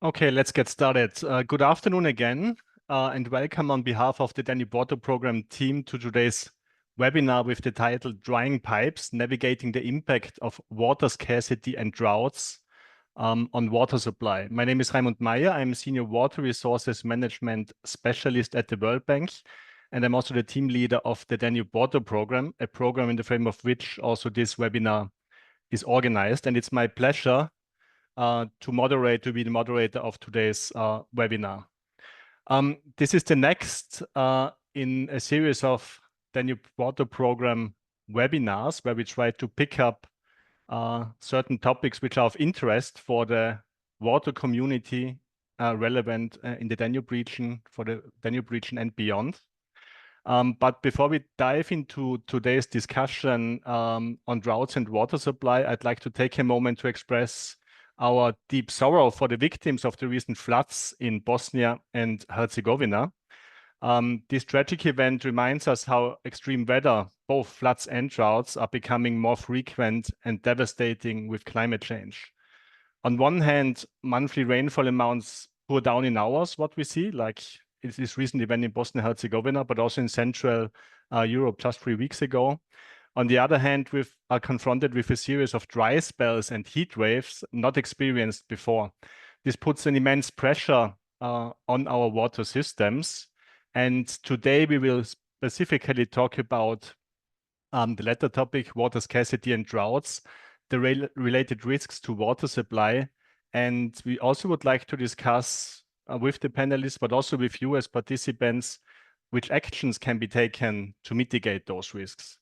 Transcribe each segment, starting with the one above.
Okay, let's get started. Good afternoon again, and welcome on behalf of the Danube Water Program team to today's webinar with the title Drying Pipes, Navigating the Impact of Water Scarcity and Droughts on Water Supply. My name is Raimund Meyer. I'm Senior Water Resources Management Specialist at the World Bank, and I'm also the team leader of the Danube Water Program, a program in the frame of which also this webinar is organized. And it's my pleasure to be the moderator of today's webinar. This is the next in a series of Danube Water Program webinars where we try to pick up certain topics which are of interest for the water community relevant in the Danube region, for the Danube region and beyond. But before we dive into today's discussion on droughts and water supply, I'd like to take a moment to express our deep sorrow for the victims of the recent floods in Bosnia and Herzegovina. This tragic event reminds us how extreme weather, both floods and droughts, are becoming more frequent and devastating with climate change. On one hand, monthly rainfall amounts pour down in hours, what we see, like this recent event in Bosnia and Herzegovina, but also in Central Europe just 3 weeks ago. On the other hand, we are confronted with a series of dry spells and heat waves not experienced before. This puts an immense pressure on our water systems. And today we will specifically talk about the latter topic, water scarcity and droughts, the related risks to water supply. And we also would like to discuss with the panelists, but also with you as participants, which actions can be taken to mitigate those risks.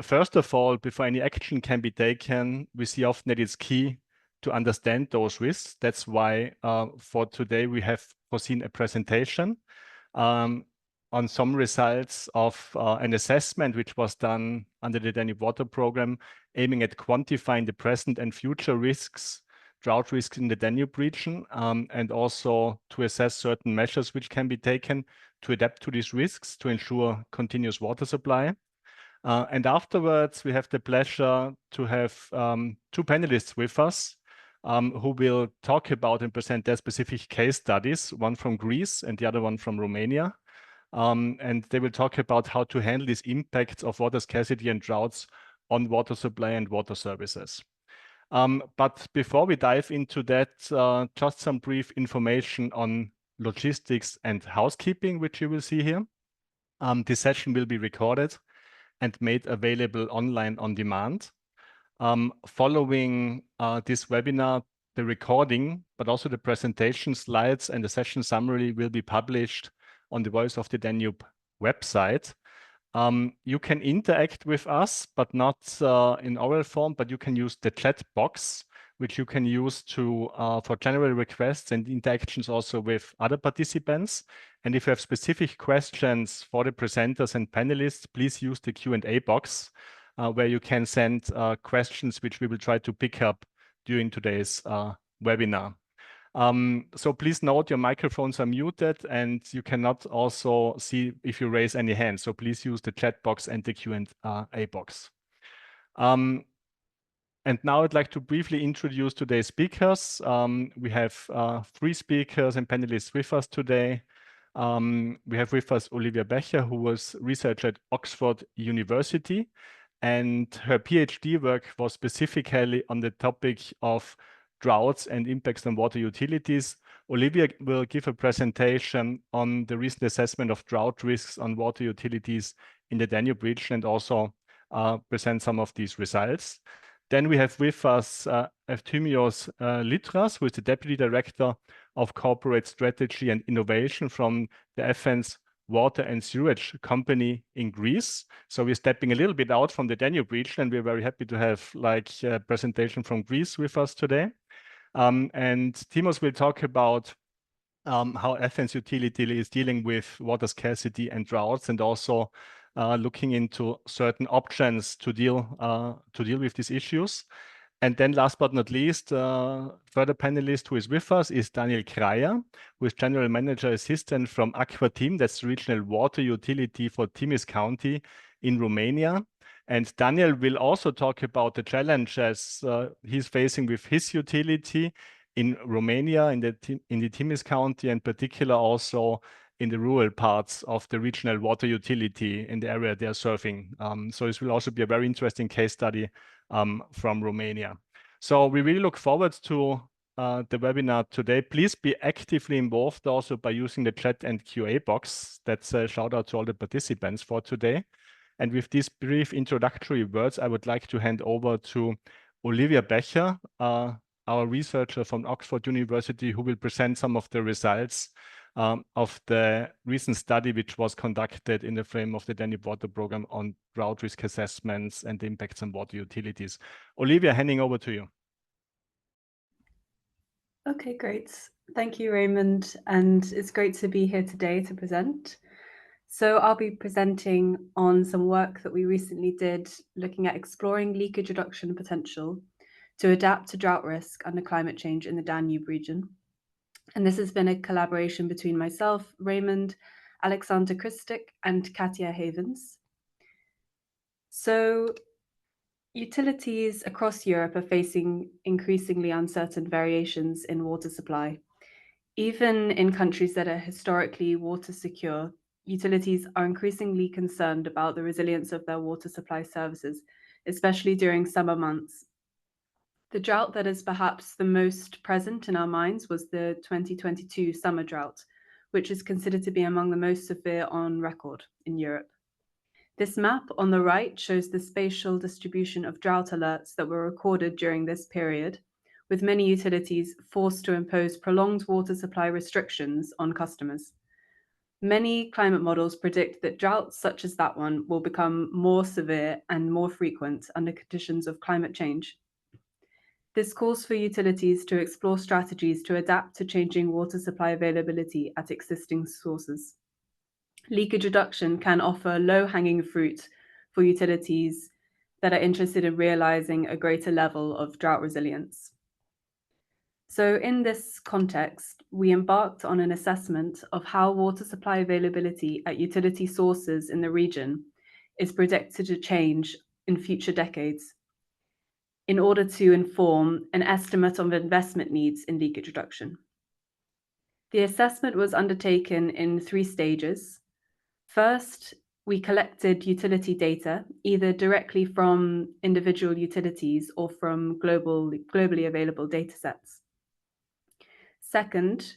First of all, before any action can be taken, we see often that it's key to understand those risks. That's why for today we have foreseen a presentation on some results of an assessment which was done under the Danube Water Program, aiming at quantifying the present and future risks, drought risks in the Danube region, and also to assess certain measures which can be taken to adapt to these risks to ensure continuous water supply. And afterwards, we have the pleasure to have two panelists with us who will talk about and present their specific case studies, one from Greece and the other one from Romania. And they will talk about how to handle these impacts of water scarcity and droughts on water supply and water services. But before we dive into that, just some brief information on logistics and housekeeping, which you will see here. This session will be recorded and made available online on demand. Following this webinar, the recording, but also the presentation slides and the session summary will be published on the Voice of the Danube website. You can interact with us, but not in oral form, but you can use the chat box, which you can use for general requests and interactions also with other participants. And if you have specific questions for the presenters and panelists, please use the Q&A box where you can send questions which we will try to pick up during today's webinar. So please note your microphones are muted and you cannot also see if you raise any hands. So please use the chat box and the Q&A box. And now I'd like to briefly introduce today's speakers. We have 3 speakers and panelists with us today. We have with us Olivia Becher, who was researcher at Oxford University, and her PhD work was specifically on the topic of droughts and impacts on water utilities. Olivia will give a presentation on the recent assessment of drought risks on water utilities in the Danube region and also present some of these results. Then we have with us Efthymios Litras, who is the Deputy Director of Corporate Strategy and Innovation from the Athens Water and Sewage Company in Greece. So we're stepping a little bit out from the Danube region, and we're very happy to have a presentation from Greece with us today. And Timos will talk about how Athens utility is dealing with water scarcity and droughts, and also looking into certain options to deal with these issues. And then last but not least, further panelist who is with us is Daniel Kraja, who is General Manager Assistant from Aqua Team, that's the regional water utility for Timis County in Romania. And Daniel will also talk about the challenges he's facing with his utility in Romania, in the Timis County, and particular also in the rural parts of the regional water utility in the area they are serving. So this will also be a very interesting case study from Romania. So we really look forward to the webinar today. Please be actively involved also by using the chat and QA box. That's a shout out to all the participants for today. And with these brief introductory words, I would like to hand over to Olivia Becher, our researcher from Oxford University, who will present some of the results of the recent study which was conducted in the frame of the Danube Water Program on drought risk assessments and the impacts on water utilities. Olivia, handing over to you. Okay, great. Thank you, Raymond. And it's great to be here today to present. So I'll be presenting on some work that we recently did looking at exploring leakage reduction potential to adapt to drought risk under climate change in the Danube region. And this has been a collaboration between myself, Raymond, Alexander Kristik, and Katja Havens. So utilities across Europe are facing increasingly uncertain variations in water supply. Even in countries that are historically water secure, utilities are increasingly concerned about the resilience of their water supply services, especially during summer months. The drought that is perhaps the most present in our minds was the 2022 summer drought, which is considered to be among the most severe on record in Europe. This map on the right shows the spatial distribution of drought alerts that were recorded during this period, with many utilities forced to impose prolonged water supply restrictions on customers. Many climate models predict that droughts such as that one will become more severe and more frequent under conditions of climate change. This calls for utilities to explore strategies to adapt to changing water supply availability at existing sources. Leakage reduction can offer low-hanging fruit for utilities that are interested in realizing a greater level of drought resilience. So in this context, we embarked on an assessment of how water supply availability at utility sources in the region is predicted to change in future decades in order to inform an estimate of investment needs in leakage reduction. The assessment was undertaken in 3 stages. First, we collected utility data, either directly from individual utilities or from globally available datasets. Second,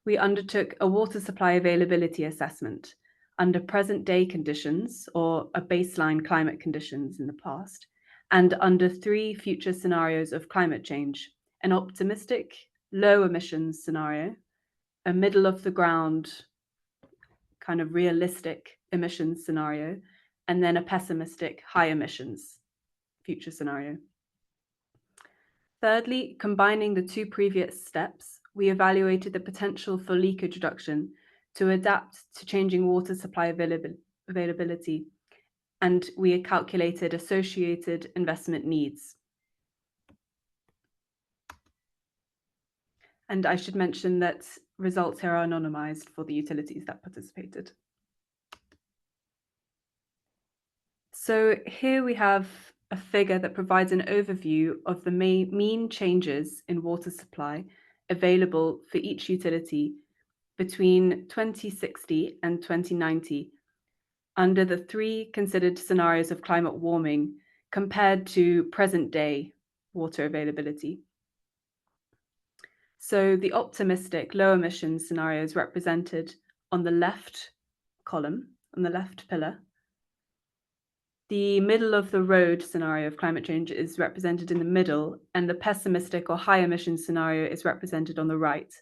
we undertook a water supply availability assessment under present-day conditions or a baseline climate conditions in the past, and under 3 future scenarios of climate change: an optimistic, low emissions scenario, a middle of the ground kind of realistic emissions scenario, and then a pessimistic high emissions future scenario. Thirdly, combining the 2 previous steps, we evaluated the potential for leakage reduction to adapt to changing water supply availability, and we calculated associated investment needs. And I should mention that results here are anonymized for the utilities that participated. So here we have a figure that provides an overview of the mean changes in water supply available for each utility between 2060 and 2090 under the 3 considered scenarios of climate warming compared to present day water availability. So the optimistic low emissions scenario is represented on the left column, on the left pillar. The middle of the road scenario of climate change is represented in the middle, and the pessimistic or high emissions scenario is represented on the right.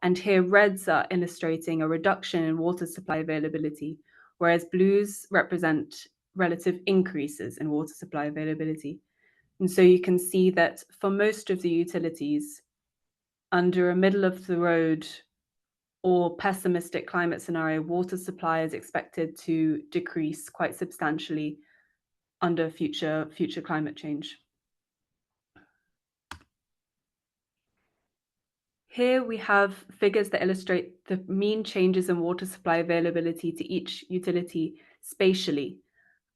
And here reds are illustrating a reduction in water supply availability, whereas blues represent relative increases in water supply availability. And so you can see that for most of the utilities, under a middle of the road or pessimistic climate scenario, water supply is expected to decrease quite substantially under future climate change. Here we have figures that illustrate the mean changes in water supply availability to each utility spatially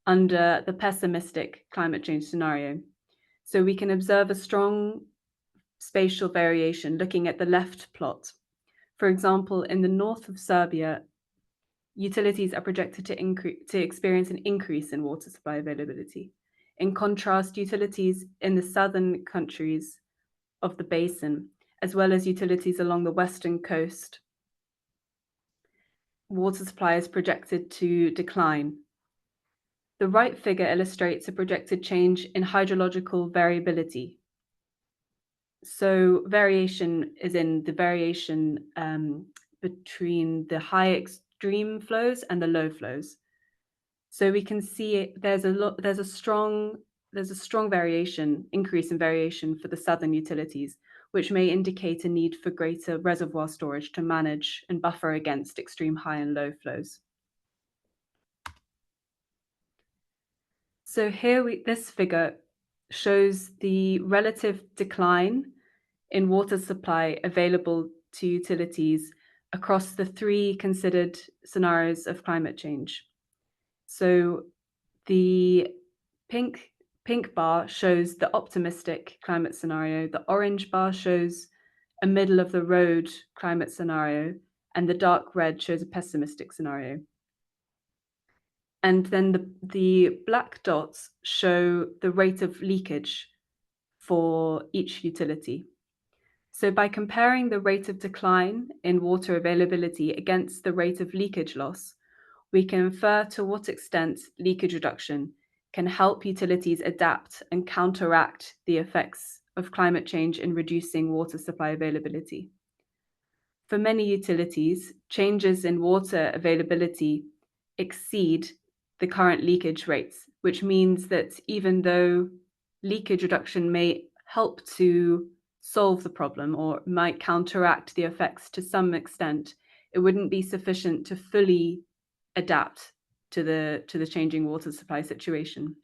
under the pessimistic climate change scenario. So we can observe a strong spatial variation looking at the left plot. For example, in the north of Serbia, utilities are projected to experience an increase in water supply availability. In contrast, utilities in the southern countries of the basin, as well as utilities along the western coast, water supply is projected to decline. The right figure illustrates a projected change in hydrological variability. So variation is in the variation between the high extreme flows and the low flows. So we can see there's a strong variation, increase in variation for the southern utilities, which may indicate a need for greater reservoir storage to manage and buffer against extreme high and low flows. So here this figure shows the relative decline in water supply available to utilities across the three considered scenarios of climate change. So the pink bar shows the optimistic climate scenario, the orange bar shows a middle of the road climate scenario, and the dark red shows a pessimistic scenario. And then the black dots show the rate of leakage for each utility. So by comparing the rate of decline in water availability against the rate of leakage loss, we can infer to what extent leakage reduction can help utilities adapt and counteract the effects of climate change in reducing water supply availability. For many utilities, changes in water availability exceed the current leakage rates, which means that even though leakage reduction may help to solve the problem or might counteract the effects to some extent, it wouldn't be sufficient to fully adapt to the changing water supply situation.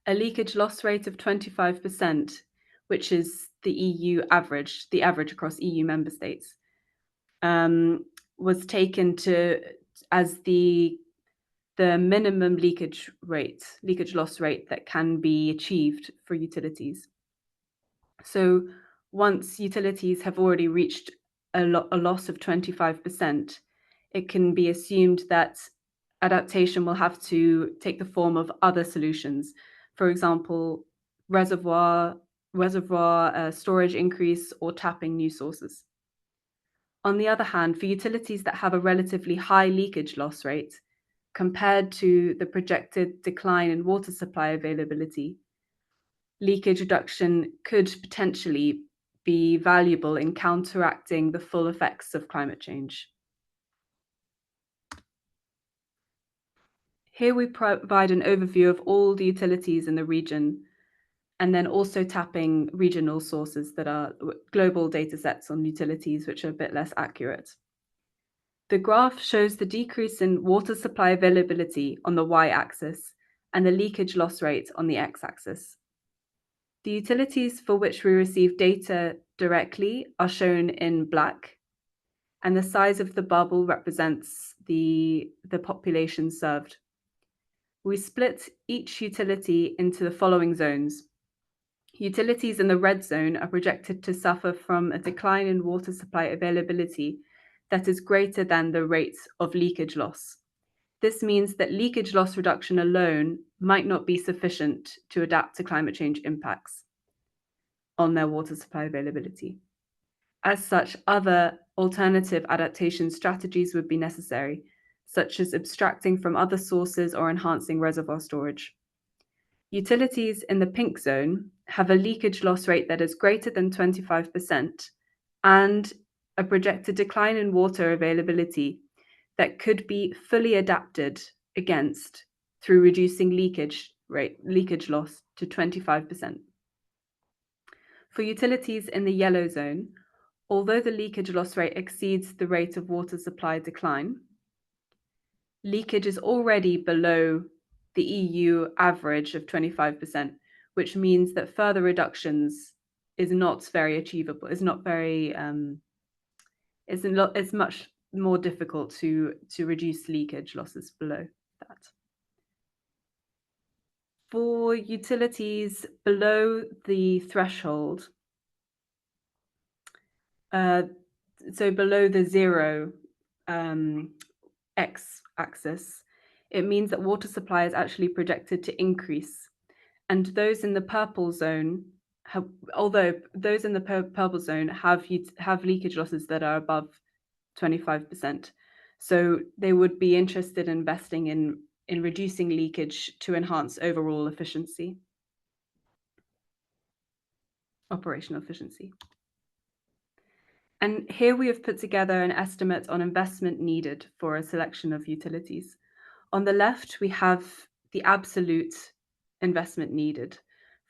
A leakage loss rate of 25%, which is the EU average, the average across EU member states, was taken as the minimum leakage loss rate that can be achieved for utilities. So once utilities have already reached a loss of 25%, it can be assumed that adaptation will have to take the form of other solutions. For example, reservoir storage increase or tapping new sources. On the other hand, for utilities that have a relatively high leakage loss rate, compared to the projected decline in water supply availability, leakage reduction could potentially be valuable in counteracting the full effects of climate change. Here we provide an overview of all the utilities in the region, and then also tapping regional sources that are global data sets on utilities, which are a bit less accurate. The graph shows the decrease in water supply availability on the y-axis and the leakage loss rate on the x-axis. The utilities for which we receive data directly are shown in black, and the size of the bubble represents the population served. We split each utility into the following zones. Utilities in the red zone are projected to suffer from a decline in water supply availability that is greater than the rate of leakage loss. This means that leakage loss reduction alone might not be sufficient to adapt to climate change impacts on their water supply availability. As such, other alternative adaptation strategies would be necessary, such as abstracting from other sources or enhancing reservoir storage. Utilities in the pink zone have a leakage loss rate that is greater than 25% and a projected decline in water availability that could be fully adapted against through reducing leakage loss to 25%. For utilities in the yellow zone, although the leakage loss rate exceeds the rate of water supply decline, leakage is already below the EU average of 25%, which means that further reductions is not very achievable, it's much more difficult to reduce leakage losses below that. For utilities below the threshold, So below the zero x-axis, it means that water supply is actually projected to increase. And those in the purple zone although those in the purple zone have leakage losses that are above 25%. So they would be interested in investing in reducing leakage to enhance overall efficiency, operational efficiency. And here we have put together an estimate on investment needed for a selection of utilities. On the left, we have the absolute investment needed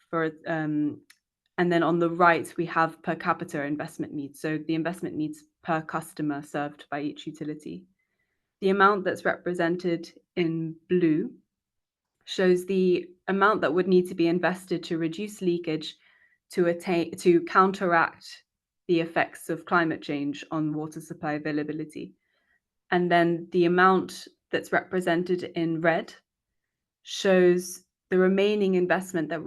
for, and then on the right, we have per capita investment needs. So the investment needs per customer served by each utility. The amount that's represented in blue shows the amount that would need to be invested to reduce leakage to counteract the effects of climate change on water supply availability. And then the amount that's represented in red shows the remaining investment that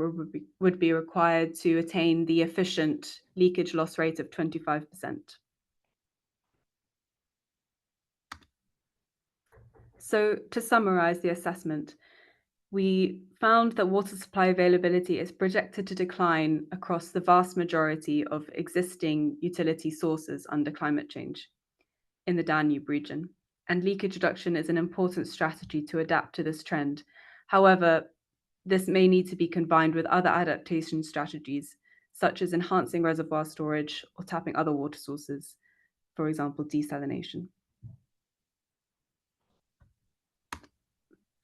would be required to attain the efficient leakage loss rate of 25%. So to summarize the assessment, we found that water supply availability is projected to decline across the vast majority of existing utility sources under climate change in the Danube region, and leakage reduction is an important strategy to adapt to this trend. However, this may need to be combined with other adaptation strategies, such as enhancing reservoir storage or tapping other water sources, for example, desalination.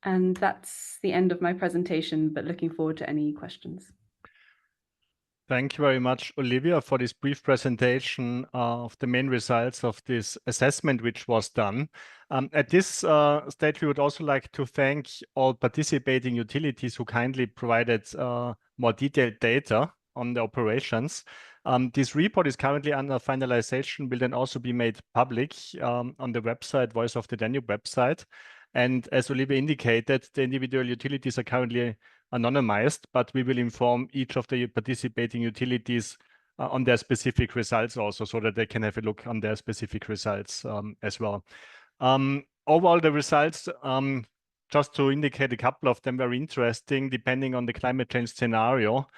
And that's the end of my presentation, but looking forward to any questions. Thank you very much, Olivia, for this brief presentation of the main results of this assessment which was done. At this stage, we would also like to thank all participating utilities who kindly provided more detailed data on the operations. This report is currently under finalization, will then also be made public on the website, Voice of the Danube website. And as Olivia indicated, the individual utilities are currently anonymized, but we will inform each of the participating utilities on their specific results also, so that they can have a look on their specific results as well. Overall, the results, just to indicate a couple of them, very interesting, depending on the climate change scenario.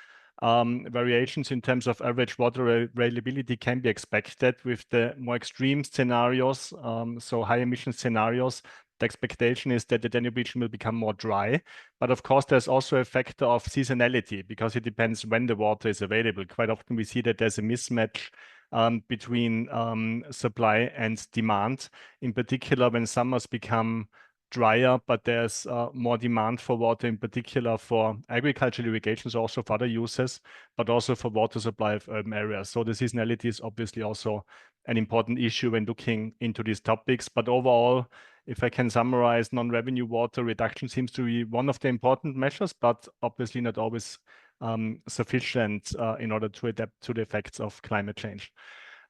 Variations in terms of average water availability can be expected with the more extreme scenarios, so high emission scenarios. The expectation is that the Danube region will become more dry. But of course, there's also a factor of seasonality because it depends when the water is available. Quite often we see that there's a mismatch between supply and demand, in particular when summers become drier, but there's more demand for water, in particular for agricultural irrigations, also for other uses, but also for water supply of urban areas. So the seasonality is obviously also an important issue when looking into these topics. But overall, if I can summarize, non-revenue water reduction seems to be one of the important measures, but obviously not always sufficient in order to adapt to the effects of climate change.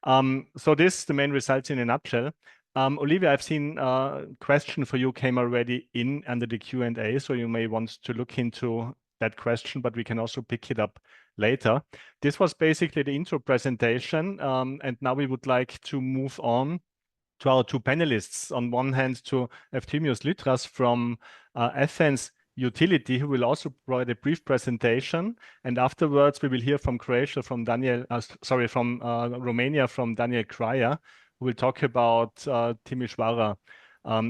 So this, the main results in a nutshell. Olivia, I've seen a question for you came already in under the Q&A, so you may want to look into that question, but we can also pick it up later. This was basically the intro presentation, and now we would like to move on to our two panelists. On one hand, to Efthymios Lytras from Athens Utility, who will also provide a brief presentation. And afterwards, we will hear from Croatia, from from Romania, from Daniel Kraja, who will talk about Timișoara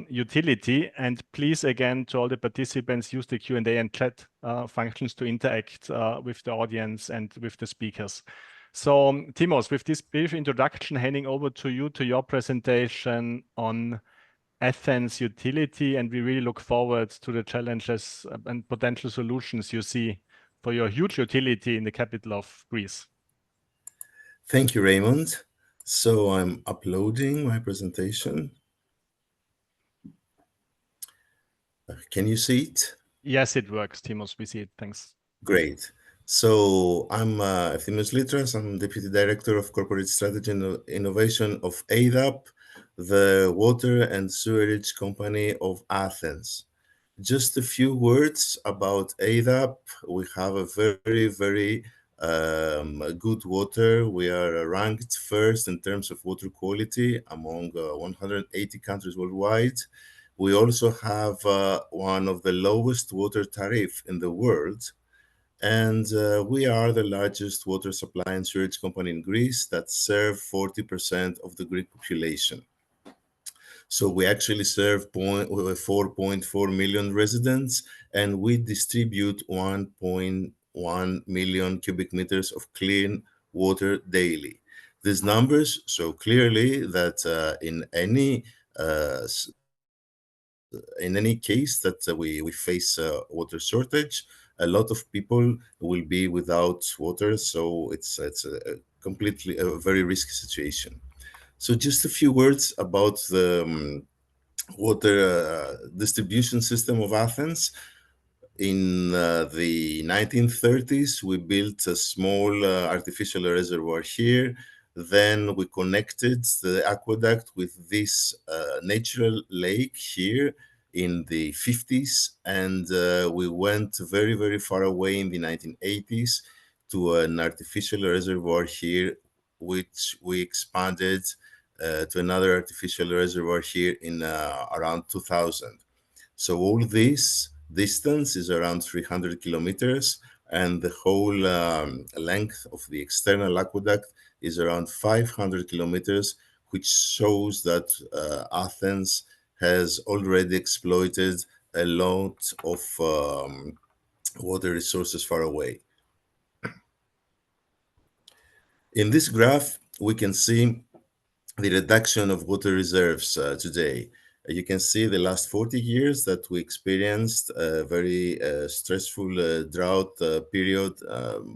utility. And please, again, to all the participants, use the Q&A and chat functions to interact with the audience and with the speakers. So, Timos, with this brief introduction, handing over to you to your presentation on Athens Utility, and we really look forward to the challenges and potential solutions you see for your huge utility in the capital of Greece. Thank you, Raymond. So I'm uploading my presentation. Can you see it? Yes, it works, Timos. We see it. Thanks. Great. So I'm Efthymios Lytras. I'm Deputy Director of Corporate Strategy and Innovation of ADAP, the water and sewerage company of Athens. Just a few words about ADAP. We have a very, very good water. We are ranked first in terms of water quality among 180 countries worldwide. We also have one of the lowest water tariff in the world, and we are the largest water supply and sewage company in Greece that serve 40% of the Greek population. So we actually serve 4.4 million residents, and we distribute 1.1 million cubic meters of clean water daily. These numbers show clearly that uh, in any case that we face water shortage, a lot of people will be without water. So it's a completely a very risky situation. So just a few words about the water distribution system of Athens. In the 1930s, we built a small artificial reservoir here. Then we connected the aqueduct with this natural lake here in the 50s. And we went very, very far away in the 1980s to an artificial reservoir here, which we expanded to another artificial reservoir here in around 2000. So all this distance is around 300 kilometers, and the whole length of the external aqueduct is around 500 kilometers, which shows that Athens has already exploited a lot of water resources far away. In this graph, we can see the reduction of water reserves today. You can see the last 40 years that we experienced a very stressful drought period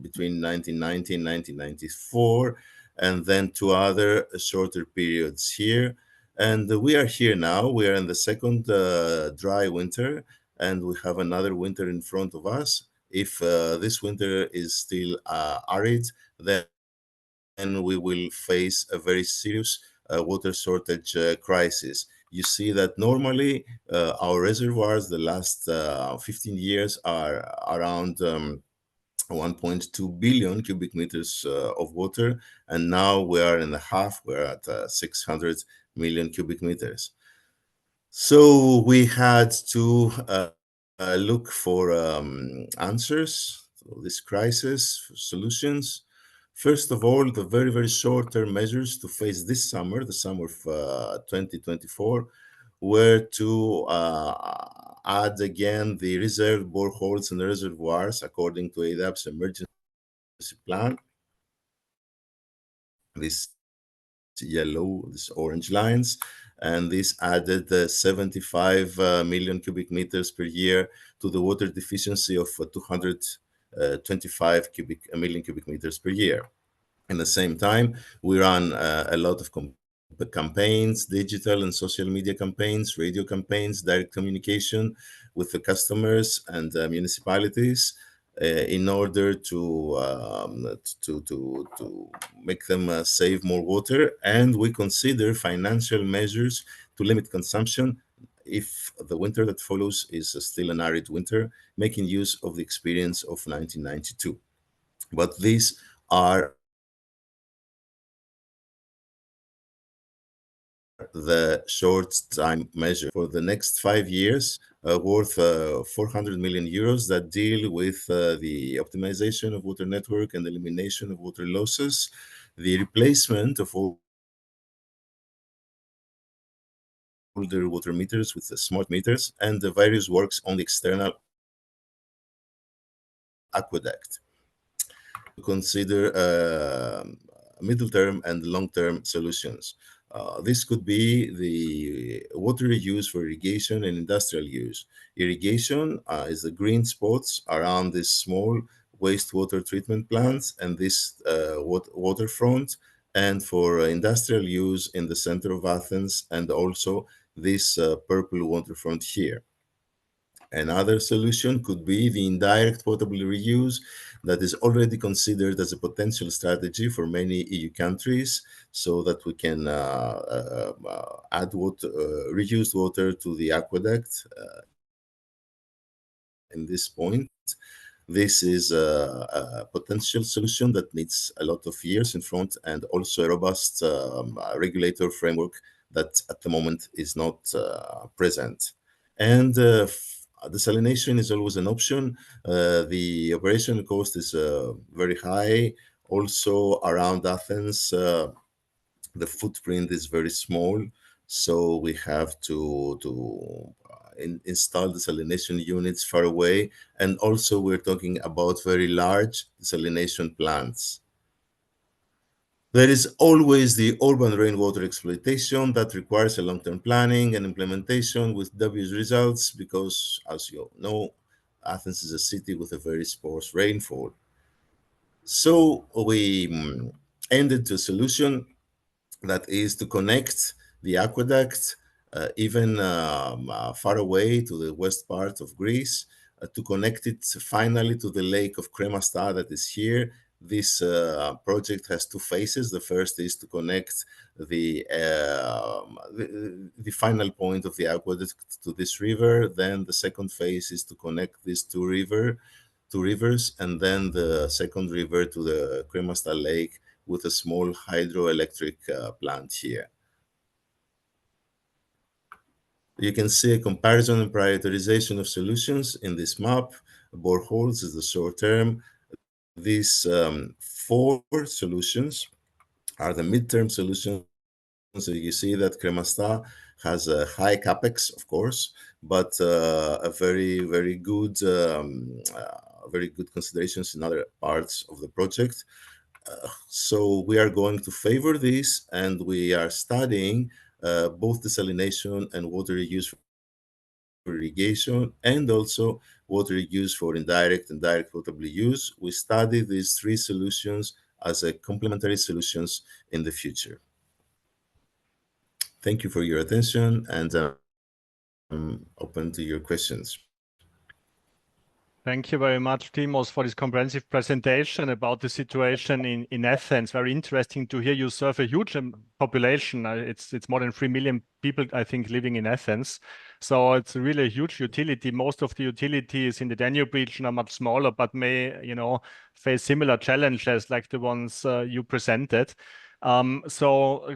between 1990 and 1994, and then two other shorter periods here. And we are here now. We are in the second dry winter, and we have another winter in front of us. If this winter is still arid, then we will face a very serious water shortage crisis. You see that normally our reservoirs the last 15 years are around 1.2 billion cubic meters of water, and now we are in the half, we're at 600 million cubic meters. So we had to look for answers to this crisis, solutions. First of all, the very, very short-term measures to face this summer, the summer of 2024, were to add again the reserve boreholes and reservoirs according to ADAP's emergency plan. This yellow, this orange lines, and this added 75 million cubic meters per year to the water deficiency of 225 million cubic meters per year. At the same time, we ran a lot of campaigns, digital and social media campaigns, radio campaigns, direct communication with the customers and municipalities in order to make them save more water. And we consider financial measures to limit consumption if the winter that follows is still an arid winter, making use of the experience of 1992. But these are the short time measure for the next 5 years, worth 400 million euros, that deal with the optimization of water network and elimination of water losses, the replacement of older water meters with the smart meters, and the various works on the external aqueduct. Consider middle term and long term solutions. This could be the water reuse for irrigation and industrial use. Irrigation is the green spots around these small wastewater treatment plants and this waterfront, and for industrial use in the center of Athens, and also this purple waterfront here. Another solution could be the indirect potable reuse that is already considered as a potential strategy for many EU countries, so that we can add water, reused water to the aqueduct in this point. This is a potential solution that needs a lot of years in front and also a robust regulator framework that at the moment is not present. And desalination is always an option. The operation cost is very high. Also around Athens, the footprint is very small, so we have to install desalination units far away, and also we're talking about very large desalination plants. There is always the urban rainwater exploitation that requires a long-term planning and implementation with dubious results because, as you know, Athens is a city with a very sparse rainfall. So we ended to a solution that is to connect the aqueduct even far away to the west part of Greece, to connect it finally to the lake of Kremasta that is here. This project has two phases. The first is to connect the final point of the aqueduct to this river. Then the second phase is to connect these two rivers, and then the second river to the Kremasta lake with a small hydroelectric plant here. You can see a comparison and prioritization of solutions in this map. Boreholes is the short term. These four solutions are the midterm solutions. So you see that Kremasta has a high capex, of course, but a very good considerations in other parts of the project. So we are going to favor this, and we are studying both desalination and water reuse for irrigation, and also water reuse for indirect and direct potable use. We study these three solutions as a complementary solutions in the future. Thank you for your attention, and I'm open to your questions. Thank you very much, Timos, for this comprehensive presentation about the situation in Athens. Very interesting to hear. You serve a huge population. It's more than 3 million people, I think, living in Athens. So it's really a huge utility. Most of the utilities in the Danube region are much smaller, but may, face similar challenges like the ones you presented. So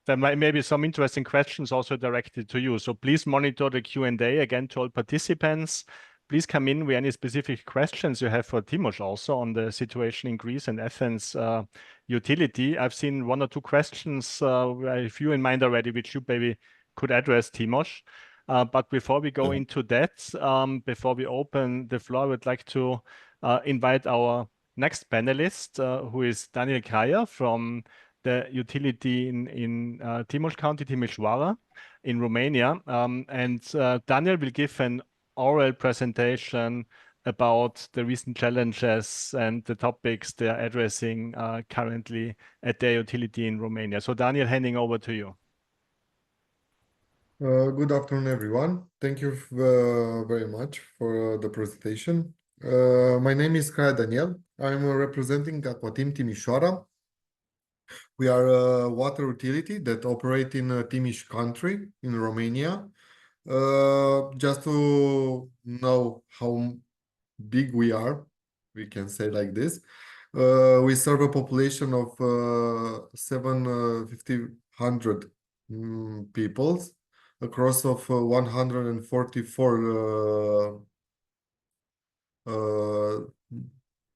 there may be some interesting questions also directed to you. So please monitor the Q&A again to all participants. Please come in with any specific questions you have for Timos also on the situation in Greece and Athens utility. I've seen one or two questions, a few in mind already, which you maybe could address, Timos. But before we go into that, before we open the floor, I would like to invite our next panelist, who is Daniel Kraja from the utility in Timiș County, Timișoara, in Romania. Daniel will give an oral presentation about the recent challenges and the topics they are addressing currently at their utility in Romania. So Daniel, handing over to you. Good afternoon, everyone. Thank you very much for the presentation. My name is Kraja Daniel. I'm representing Aquatim Timișoara. We are a water utility that operates in Timiș country in Romania. Just to know how big we are, we can say like this. We serve a population of 750 people across of 144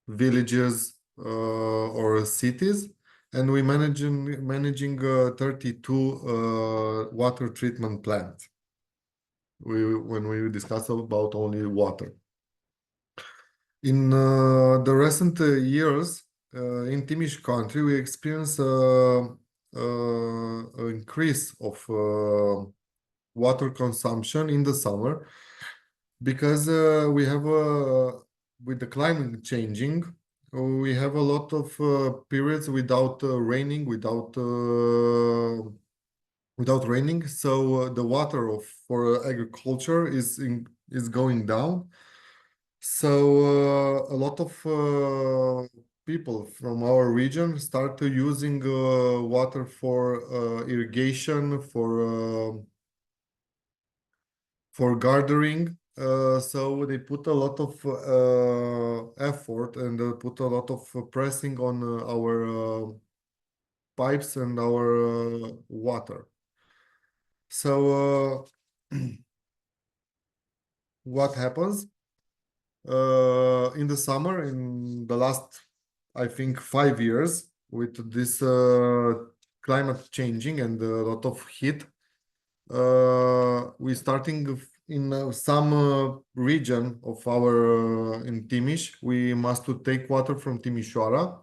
villages or cities, and we managing 32 water treatment plants. When we discuss about only water. In the recent years, in Timiș country, we experience an increase of water consumption in the summer because we have with the climate changing, we have a lot of periods without raining, without raining, so the water for agriculture is going down. So a lot of people from our region start to using water for irrigation, for gardening, So they put a lot of effort and put a lot of pressing on our pipes and our water. So what happens in the summer, in the last, I think, 5 years, with this climate changing and a lot of heat, we starting in some region of our in Timiș, we must to take water from Timișoara,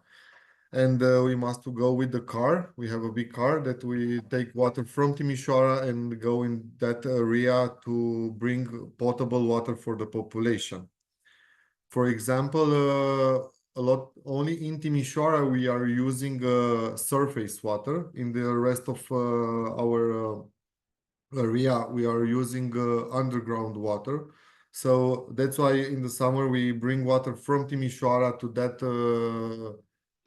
and we must to go with the car. We have a big car that we take water from Timișoara and go in that area to bring potable water for the population. For example, a lot only in Timișoara we are using surface water. In the rest of our area we are using underground water. So that's why in the summer we bring water from Timișoara to that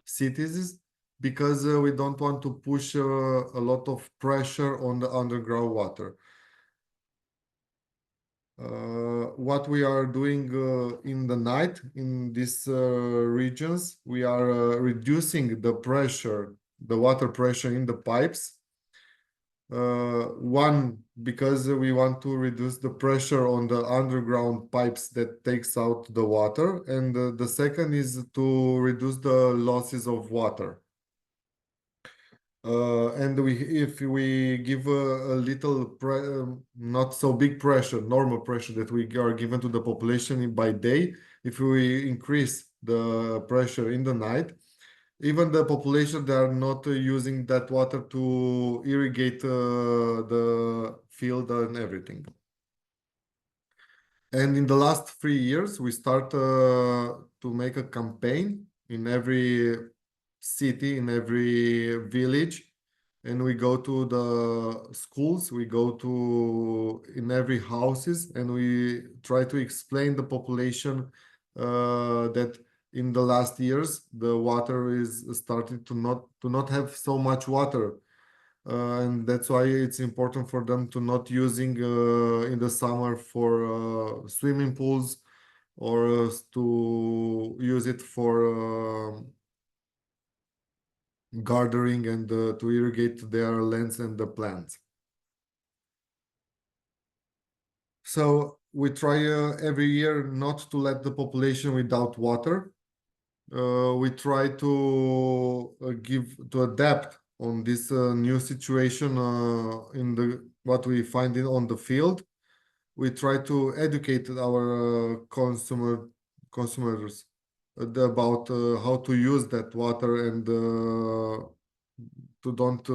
cities, because we don't want to push a lot of pressure on the underground water. What we are doing in the night in these regions, we are reducing the pressure, the water pressure in the pipes. One, because we want to reduce the pressure on the underground pipes that takes out the water, and the second is to reduce the losses of water. And if we give a little not so big pressure, normal pressure that we are given to the population by day, if we increase the pressure in the night, even the population, they are not using that water to irrigate the field and everything. And in the last 3 years, we start to make a campaign in every city, in every village, and we go to the schools, we go to in every houses, and we try to explain the population that in the last years the water is starting to not have so much water, and that's why it's important for them to not using in the summer for swimming pools, or to use it for gardening and to irrigate their lands and the plants. So we try every year not to let the population without water. We try to adapt on this new situation in what we find on the field. We try to educate our consumers about how to use that water, and to don't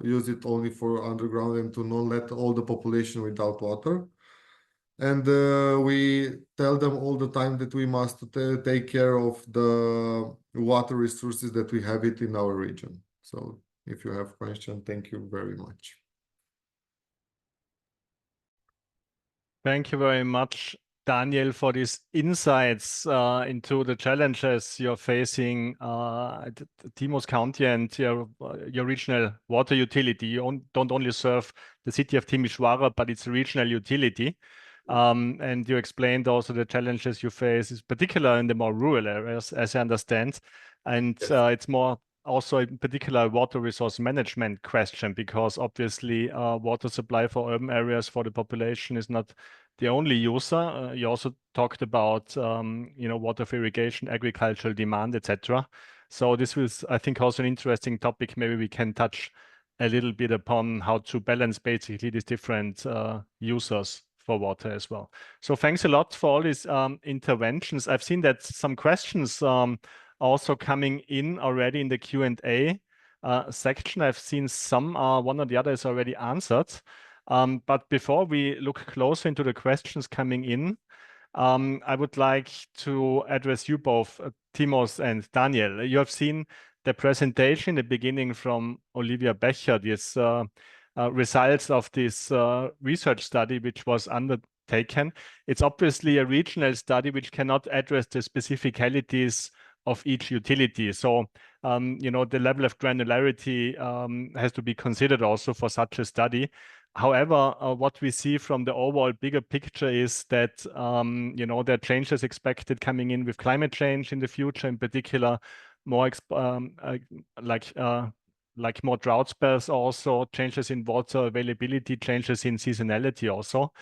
use it only for underground, and to not let all the population without water. And we tell them all the time that we must take care of the water resources that we have it in our region. So if you have questions, thank you very much. Thank you very much, Daniel, for these insights into the challenges you're facing at Timiș County and your regional water utility. You don't only serve the city of Timișoara, but it's a regional utility. And you explained also the challenges you face, is particular in the more rural areas, as I understand. And Yes. it's more also in particular water resource management question, because obviously water supply for urban areas for the population is not the only user. You also talked about water for irrigation, agricultural demand, etc. So this was, I think, also an interesting topic. Maybe we can touch a little bit upon how to balance basically these different users for water as well. So thanks a lot for all these interventions. I've seen that some questions also coming in already in the Q&A section. I've seen some, one or the other is already answered. But before we look closer into the questions coming in, I would like to address you both, Timoš and Daniel. You have seen the presentation in the beginning from Olivia Becher, these results of this research study which was undertaken. It's obviously a regional study which cannot address the specificalities of each utility. So, the level of granularity has to be considered also for such a study. However, what we see from the overall bigger picture is that there are changes expected coming in with climate change in the future, in particular, more like more drought spells, also changes in water availability, changes in seasonality also.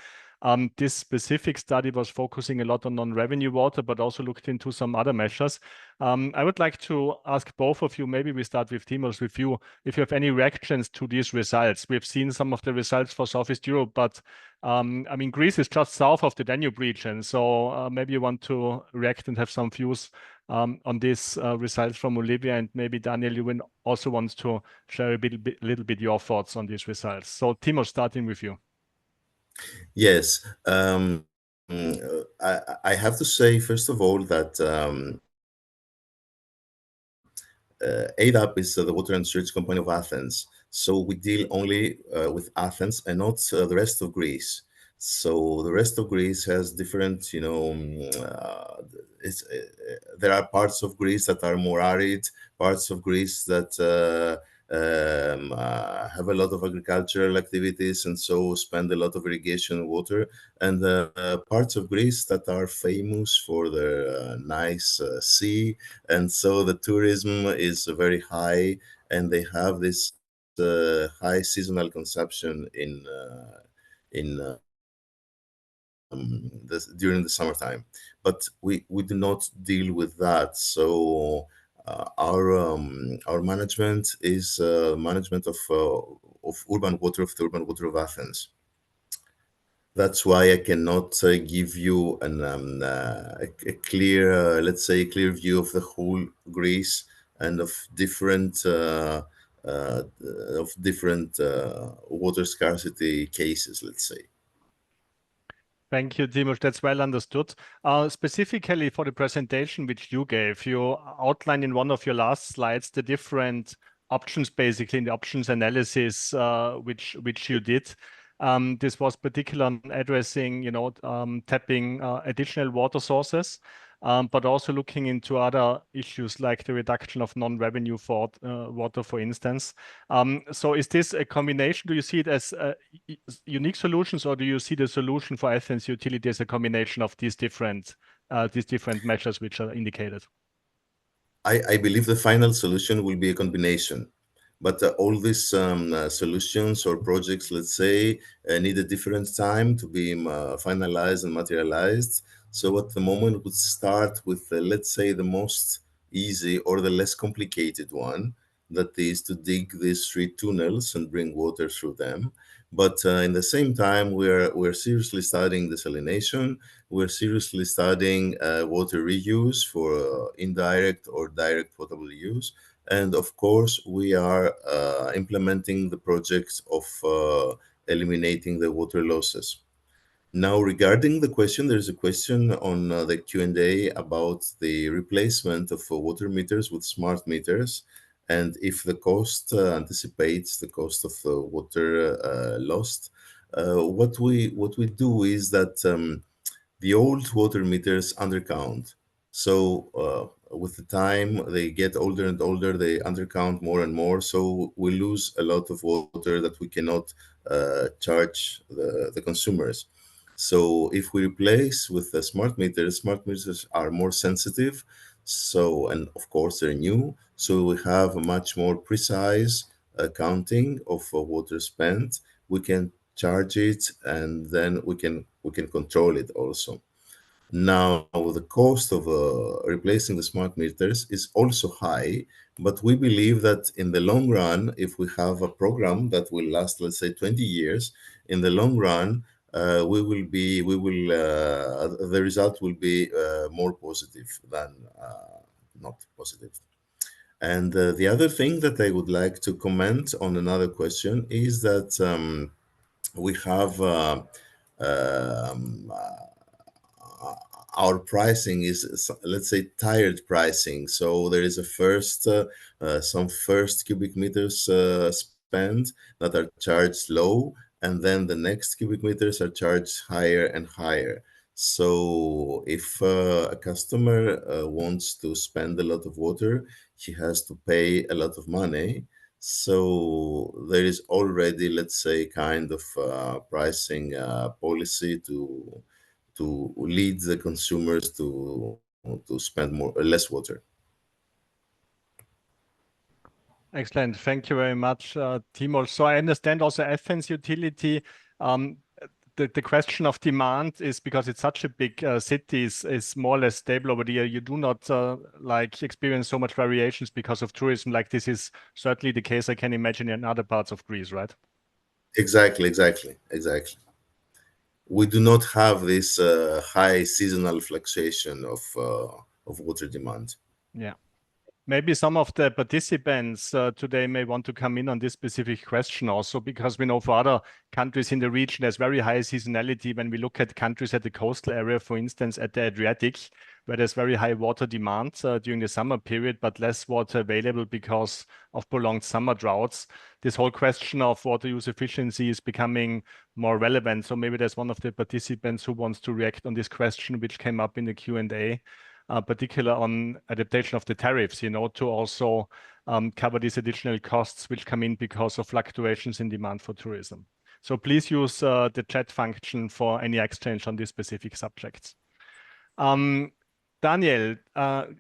This specific study was focusing a lot on non-revenue water, but also looked into some other measures. I would like to ask both of you, maybe we start with Timos, with you, if you have any reactions to these results. We've seen some of the results for Southeast Europe, but I mean, Greece is just south of the Danube region. So maybe you want to react and have some views on these results from Olivia, and maybe Daniel, you also want to share a little bit your thoughts on these results. So Timos, starting with you. Yes. I have to say, first of all, that ADAP is the water and sewage company of Athens. So we deal only with Athens and not the rest of Greece. So the rest of Greece has different, there are parts of Greece that are more arid, parts of Greece that have a lot of agricultural activities and so spend a lot of irrigation water, and parts of Greece that are famous for their nice sea, and so the tourism is very high, and they have this high seasonal consumption in during the summertime. But we do not deal with that. So our management is management of urban water, of the urban water of Athens. That's why I cannot give you a clear, let's say, clear view of the whole Greece and of different uh, water scarcity cases, let's say. Thank you, Dimos. That's well understood. Specifically for the presentation which you gave, you outlined in one of your last slides the different options, basically in the options analysis which you did. This was particularly addressing, tapping additional water sources, but also looking into other issues like the reduction of non-revenue for water, for instance. So is this a combination? Do you see it as unique solutions, or do you see the solution for Athens utility as a combination of these different measures which are indicated? I believe the final solution will be a combination, but all these solutions or projects, let's say, need a different time to be finalized and materialized. So at the moment, we'll start with, let's say, the most easy or the less complicated one, that is to dig these 3 tunnels and bring water through them. But in the same time, we're seriously studying desalination. We're seriously studying water reuse for indirect or direct potable use. And of course, we are implementing the projects of eliminating the water losses. Now, regarding the question, there's a question on the Q&A about the replacement of water meters with smart meters, and if the cost anticipates the cost of water lost. What we do is that the old water meters undercount. So with the time, they get older and older, they undercount more and more. So we lose a lot of water that we cannot charge the consumers. So if we replace with the smart meters are more sensitive. So, and of course they're new. So we have a much more precise counting of water spent. We can charge it, and then we can control it also. Now, the cost of replacing the smart meters is also high, but we believe that in the long run, if we have a program that will last, let's say, 20 years, in the long run, the result will be more positive than not positive. And the other thing that I would like to comment on another question is that we have um, our pricing is, let's say, tiered pricing. So there is some first cubic meters spent that are charged low, and then the next cubic meters are charged higher and higher. So if a customer wants to spend a lot of water, he has to pay a lot of money. So there is already, let's say, kind of pricing policy to lead the consumers to spend less water. Excellent. Thank you very much, Timo. So I understand also Athens utility. Um, the question of demand is because it's such a big city is more or less stable over the year. You do not like experience so much variations because of tourism. Like this is certainly the case, I can imagine, in other parts of Greece, right? Exactly. We do not have this high seasonal fluctuation of water demand. Yeah. Maybe some of the participants today may want to come in on this specific question also, because we know for other countries in the region, there's very high seasonality when we look at countries at the coastal area, for instance, at the Adriatic, where there's very high water demand during the summer period, but less water available because of prolonged summer droughts. This whole question of water use efficiency is becoming more relevant. So maybe there's one of the participants who wants to react on this question, which came up in the Q&A. Particular on adaptation of the tariffs, to also cover these additional costs which come in because of fluctuations in demand for tourism. So please use the chat function for any exchange on these specific subjects. Daniel,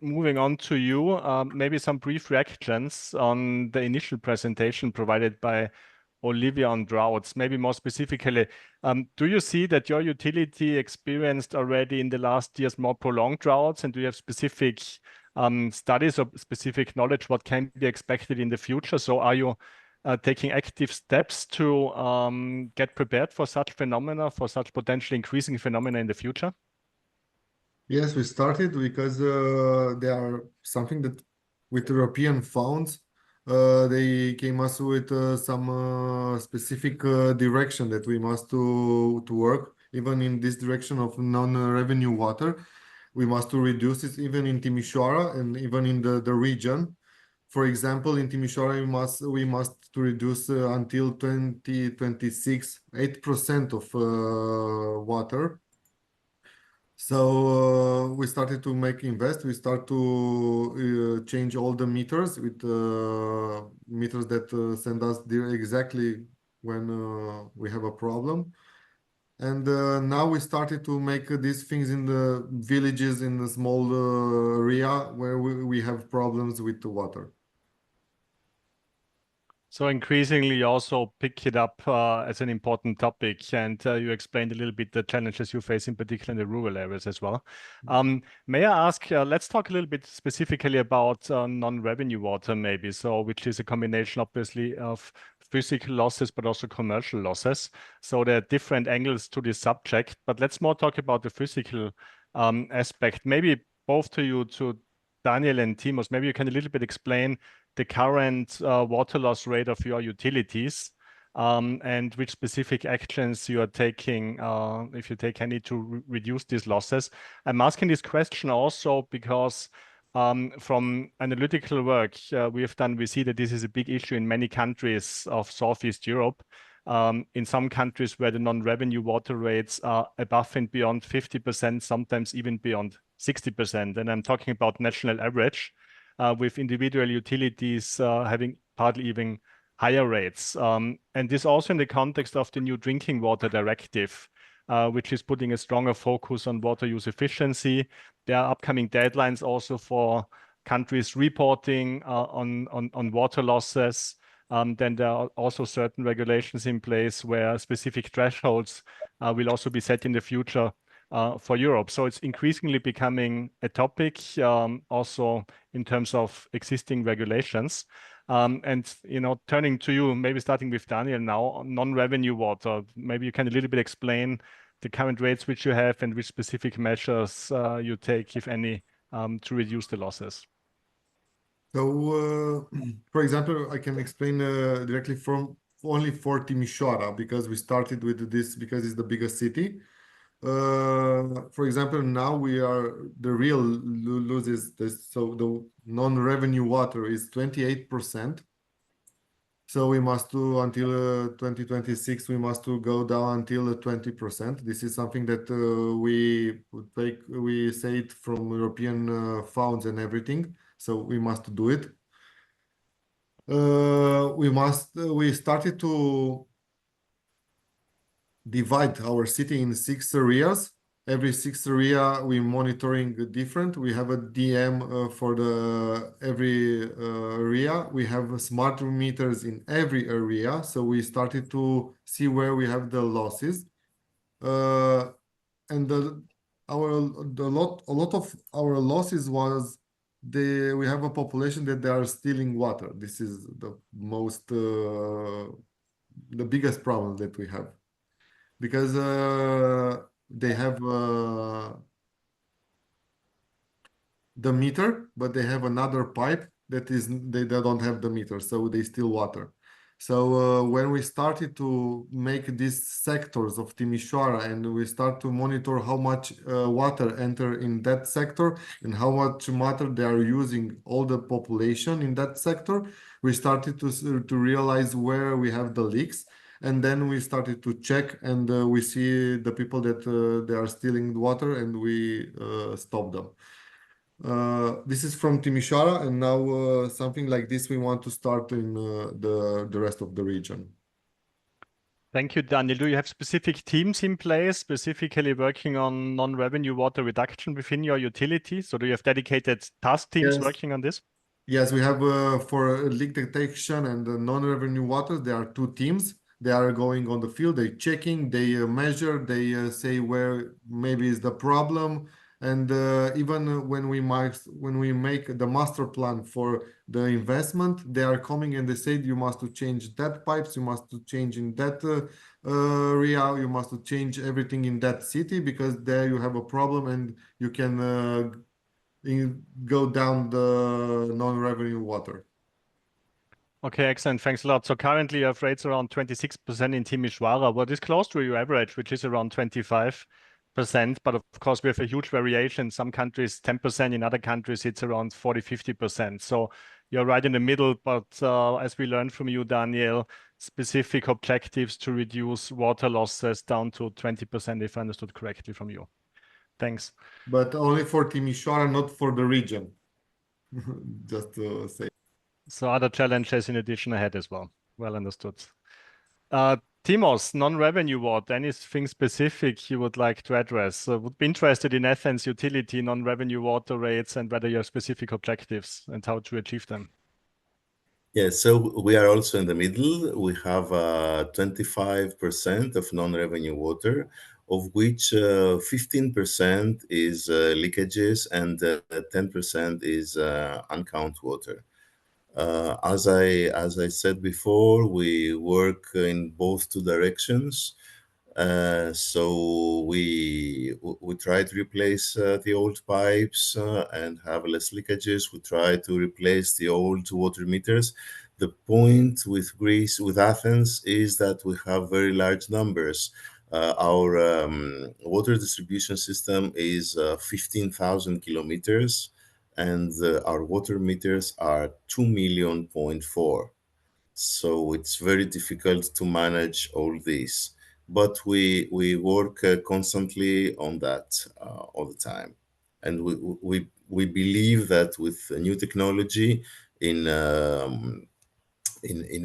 moving on to you, maybe some brief reactions on the initial presentation provided by Olivia on droughts. Maybe more specifically, do you see that your utility experienced already in the last years more prolonged droughts, and do you have specific studies or specific knowledge what can be expected in the future? So are you taking active steps to get prepared for such phenomena, for such potentially increasing phenomena in the future? Yes, we started because they are something that with European funds, they came us with some specific direction that we must to work even in this direction of non-revenue water. We must to reduce it even in Timișoara and even in the region. For example, in Timișoara, we must to reduce until 2026 8% of water. So we started to we start to change all the meters with meters that send us exactly when we have a problem. And now we started to make these things in the villages in the small area where we have problems with the water. So increasingly you also pick it up as an important topic, and you explained a little bit the challenges you face in particular in the rural areas as well. May I ask, let's talk a little bit specifically about non-revenue water maybe, so which is a combination obviously of physical losses but also commercial losses. So there are different angles to this subject, but let's more talk about the physical aspect. Maybe both to you, to Daniel and Timos, maybe you can a little bit explain the current water loss rate of your utilities and which specific actions you are taking, if you take any, to reduce these losses. I'm asking this question also because from analytical work we have done, we see that this is a big issue in many countries of Southeast Europe. In some countries where the non-revenue water rates are above and beyond 50%, sometimes even beyond 60%. And I'm talking about national average, with individual utilities having partly even higher rates. And this also in the context of the new drinking water directive, which is putting a stronger focus on water use efficiency. There are upcoming deadlines also for countries reporting on water losses. Then there are also certain regulations in place where specific thresholds will also be set in the future for Europe. So it's increasingly becoming a topic also in terms of existing regulations. And turning to you, maybe starting with Daniel now, non-revenue water, maybe you can a little bit explain the current rates which you have and which specific measures you take, if any, to reduce the losses. So, for example, I can explain directly from only for Timișoara, because we started with this because it's the biggest city. For example, now the real loses this, so the non-revenue water is 28%. So we must do until 2026, we must go down until 20%. This is something that we say it from European funds and everything. So we must do it. we started to divide our city in 6 areas. Every 6 area we monitoring different. We have a DM for the every area. We have smart meters in every area. So we started to see where we have the losses. And a lot of our losses was we have a population that they are stealing water. This is the biggest problem that we have because they have the meter, but they have another pipe that is they don't have the meter, so they steal water. So when we started to make these sectors of Timișoara and we start to monitor how much water enter in that sector and how much water they are using all the population in that sector, we started to realize where we have the leaks. And then we started to check and we see the people that they are stealing water and we stop them. This is from Timișoara, and now something like this we want to start in the rest of the region. Thank you, Daniel. Do you have specific teams in place, specifically working on non-revenue water reduction within your utility? So do you have dedicated task teams working on this? Yes, we have for leak detection and non-revenue water, there are 2 teams. They are going on the field, they checking, they measure, they say where maybe is the problem. And even when we make the master plan for the investment, they are coming and they say you must to change that pipes, you must to change in that area, you must to change everything in that city because there you have a problem and you can go down the non-revenue water. Okay, excellent. Thanks a lot. So currently you have rates around 26% in Timișoara, what is close to your average, which is around 25%. But of course, we have a huge variation. In some countries, 10%. In other countries, it's around 40, 50%. So you're right in the middle. But as we learned from you, Daniel, specific objectives to reduce water losses down to 20%, if I understood correctly from you. Thanks. But only for Timișoara, not for the region. Just to say. So other challenges in addition ahead as well. Well understood. Timos, non-revenue water, anything specific you would like to address? Would be interested in Athens utility non-revenue water rates and whether you have specific objectives and how to achieve them. Yes, so we are also in the middle. We have 25% of non-revenue water, of which 15% is leakages and 10% is uncount water. As I said before, we work in both 2 directions. So we try to replace the old pipes and have less leakages. We try to replace the old water meters. The point with Greece, with Athens, is that we have very large numbers. Our water distribution system is 15,000 kilometers, and our water meters are 2 million point 4. So it's very difficult to manage all this. But we work constantly on that all the time. And we believe that with new technology in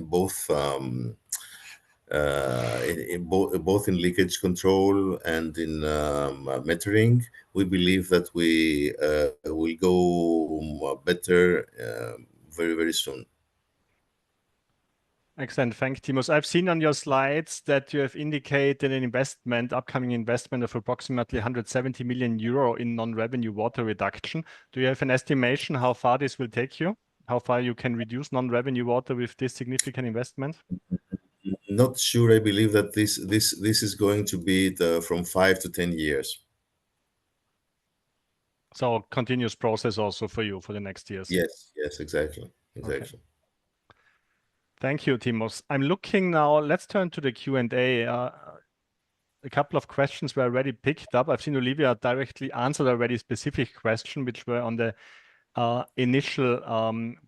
both both in leakage control and in metering, we believe that we will go better very, very soon. Excellent. Thank you, Timos. I've seen on your slides that you have indicated an upcoming investment of approximately 170 million euro in non-revenue water reduction. Do you have an estimation how far this will take you? How far you can reduce non-revenue water with this significant investment? Not sure. I believe that this is going to be from 5 to 10 years. So continuous process also for you for the next years. Yes, exactly. Okay. Thank you, Timos. I'm looking now, let's turn to the Q&A. A couple of questions were already picked up. I've seen Olivia directly answered already specific question, which were on the initial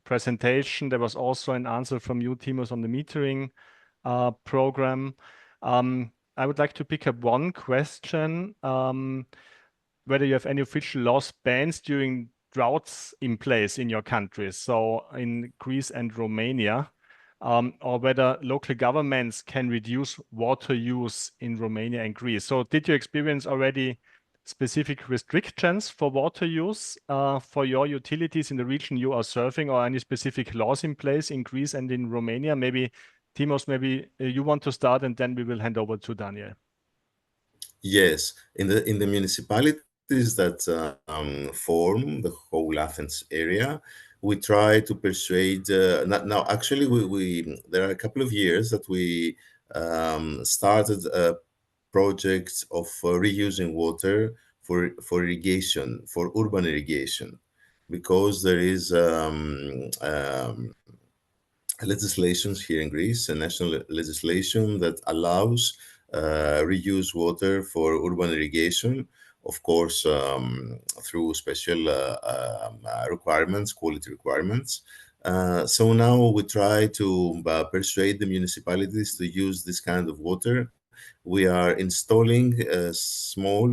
presentation. There was also an answer from you, Timos, on the metering program. I would like to pick up one question, whether you have any official loss bans during droughts in place in your countries, so in Greece and Romania, or whether local governments can reduce water use in Romania and Greece. So did you experience already specific restrictions for water use for your utilities in the region you are serving, or any specific laws in place in Greece and in Romania? Maybe, Timos, maybe you want to start, and then we will hand over to Daniel. Yes, in the municipalities that form the whole Athens area, we try to persuade. Now, actually, we there are a couple of years that we started a project of reusing water for irrigation, for urban irrigation, because there is legislations here in Greece, a national legislation that allows reuse water for urban irrigation, of course, through special requirements, quality requirements. So now we try to persuade the municipalities to use this kind of water. We are installing small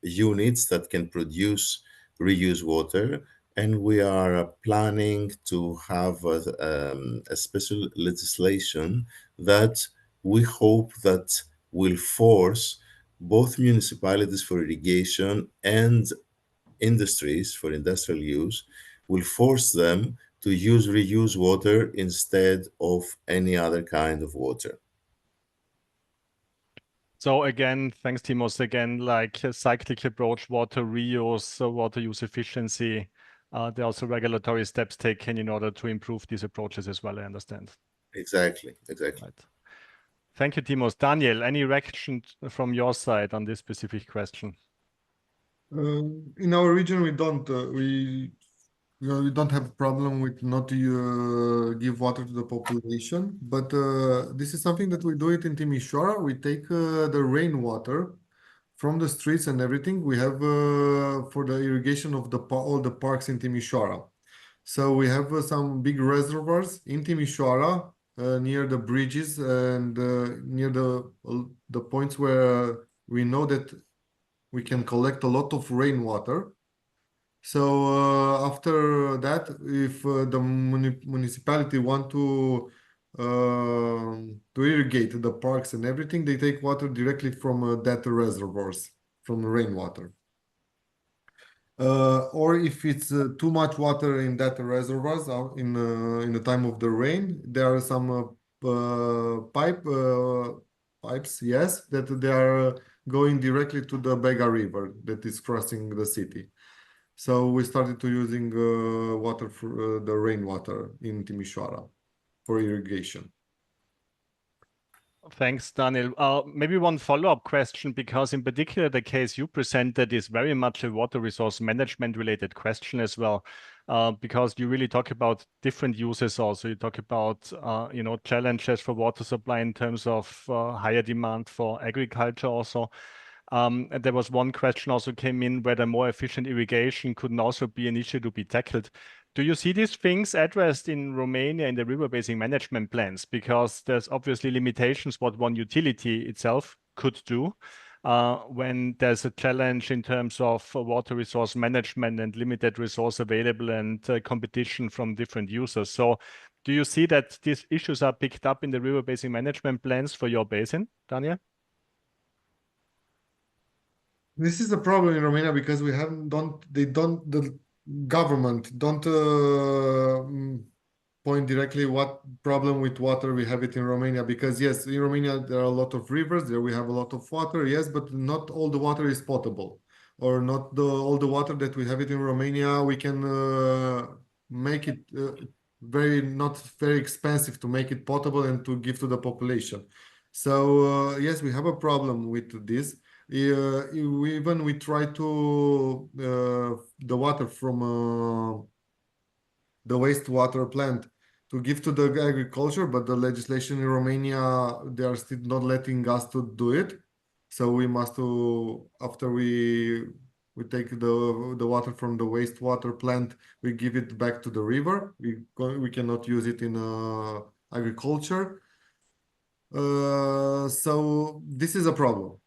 units that can produce reuse water, and we are planning to have a special legislation that we hope that will force both municipalities for irrigation and industries for industrial use, will force them to use reuse water instead of any other kind of water. So again, thanks, Timos. Again, like a cyclic approach, water reuse, so water use efficiency. There are also regulatory steps taken in order to improve these approaches as well, I understand. Exactly. Right. Thank you, Timos. Daniel, any reaction from your side on this specific question? In our region, we don't have a problem with not give water to the population, but this is something that we do it in Timișoara. We take the rainwater from the streets and everything. We have for the irrigation of all the parks in Timișoara. So we have some big reservoirs in Timișoara near the bridges and near the points where we know that we can collect a lot of rainwater. So after that, if the municipality want to irrigate the parks and everything, they take water directly from that reservoirs, from rainwater. Or if it's too much water in that reservoirs in the time of the rain, there are some pipes, yes, that they are going directly to the Bega River that is crossing the city. So we started to using water for the rainwater in Timișoara for irrigation. Thanks, Daniel. Maybe one follow-up question, because in particular, the case you presented is very much a water resource management related question as well, because you really talk about different uses also. You talk about, challenges for water supply in terms of higher demand for agriculture also. And there was one question also came in whether more efficient irrigation could also be an issue to be tackled. Do you see these things addressed in Romania in the river basin management plans? Because there's obviously limitations what one utility itself could do when there's a challenge in terms of water resource management and limited resource available and competition from different users. So do you see that these issues are picked up in the river basin management plans for your basin, Daniel? This is a problem in Romania because the government don't point directly what problem with water we have it in Romania, because yes, in Romania there are a lot of rivers, there we have a lot of water, yes, but not all the water is potable, or not all the water that we have it in Romania we can make it not very expensive to make it potable and to give to the population. So yes, we have a problem with this. We try to the water from the wastewater plant to give to the agriculture, but the legislation in Romania, they are still not letting us to do it. So we must after we take the water from the wastewater plant, we give it back to the river. We cannot use it in agriculture. So this is a problem.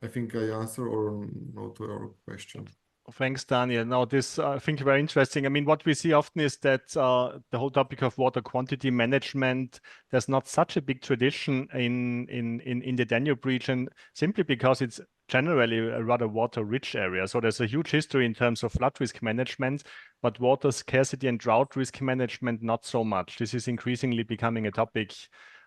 I think I answer or no to your question. Thanks, Daniel. Now, this I think very interesting. I mean, what we see often is that the whole topic of water quantity management, there's not such a big tradition in the Danube region, simply because it's generally a rather water-rich area. So there's a huge history in terms of flood risk management, but water scarcity and drought risk management, not so much. This is increasingly becoming a topic,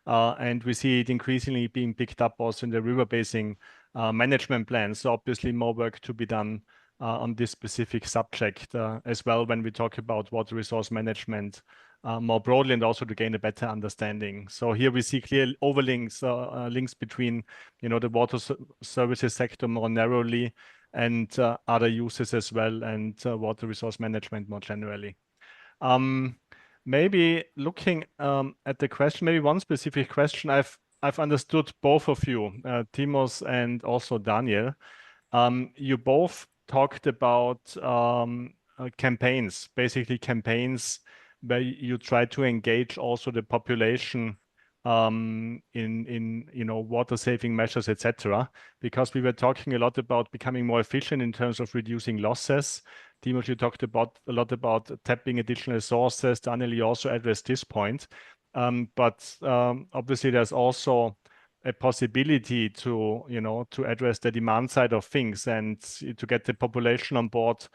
and we see it increasingly being picked up also in the river basin management plans. So obviously more work to be done on this specific subject as well when we talk about water resource management more broadly, and also to gain a better understanding. So here we see clear overlinks, links between, the water services sector more narrowly and other uses as well, and water resource management more generally. Maybe looking at the question, maybe one specific question I've understood both of you, Timos and also Daniel. You both talked about campaigns, basically campaigns where you try to engage also the population in water saving measures, etc. Because we were talking a lot about becoming more efficient in terms of reducing losses. Timos, you talked a lot about tapping additional sources. Daniel, you also addressed this point. But obviously there's also a possibility to address the demand side of things and to get the population on board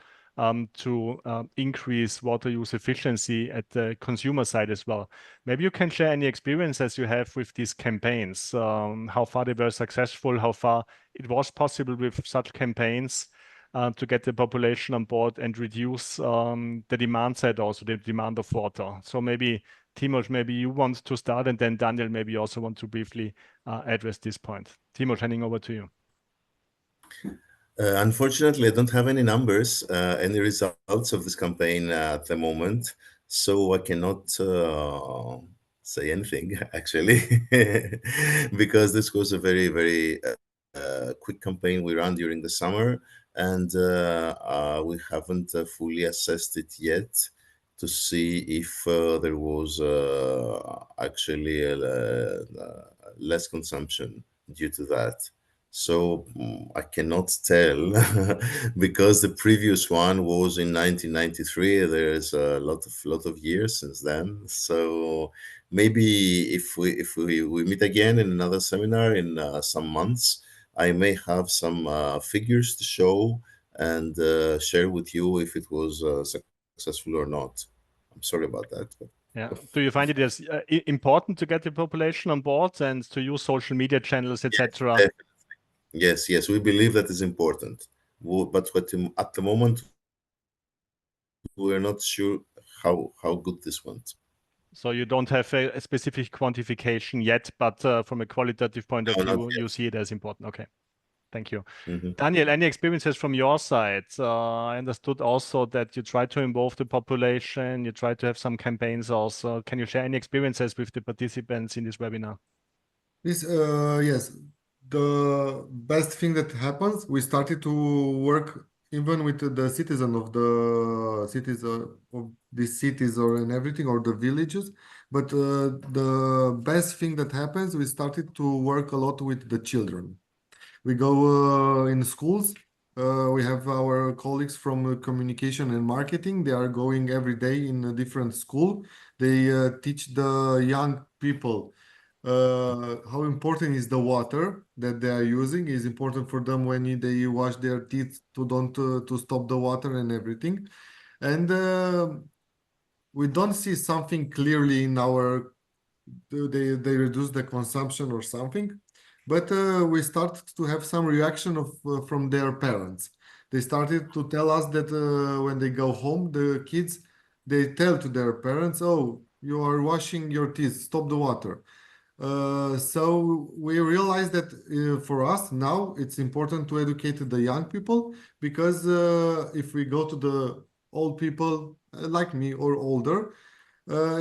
to increase water use efficiency at the consumer side as well. Maybe you can share any experiences you have with these campaigns, how far they were successful, how far it was possible with such campaigns to get the population on board and reduce the demand side, also the demand of water. So maybe Timos, maybe you want to start, and then Daniel, maybe you also want to briefly address this point. Timos, handing over to you. Unfortunately, I don't have any numbers, any results of this campaign at the moment, so I cannot say anything actually, because this was a very, very quick campaign we ran during the summer, and we haven't fully assessed it yet to see if there was actually less consumption due to that. So I cannot tell because the previous one was in 1993. There's a lot of years since then. So maybe if we meet again in another seminar in some months, I may have some figures to show and share with you if it was successful or not. I'm sorry about that. Yeah. Do you find it as important to get the population on board and to use social media channels, etc.? Yes, we believe that is important. But at the moment, we're not sure how good this went. So you don't have a specific quantification yet, but from a qualitative point of view, you see it as important. Okay, thank you. Daniel, any experiences from your side? I understood also that you try to involve the population, you try to have some campaigns also. Can you share any experiences with the participants in this webinar? Yes, the best thing that happens, we started to work even with the citizen of the cities of these cities and everything, or the villages. But the best thing that happens, we started to work a lot with the children. We go in schools. We have our colleagues from communication and marketing. They are going every day in a different school. They teach the young people how important is the water that they are using. Is important for them when they wash their teeth to don't to stop the water and everything. And we don't see something clearly in our they reduce the consumption or something, but we started to have some reaction of from their parents. They started to tell us that when they go home, the kids, they tell to their parents, "Oh, you are washing your teeth, stop the water." So we realized that for us now it's important to educate the young people, because if we go to the old people like me or older,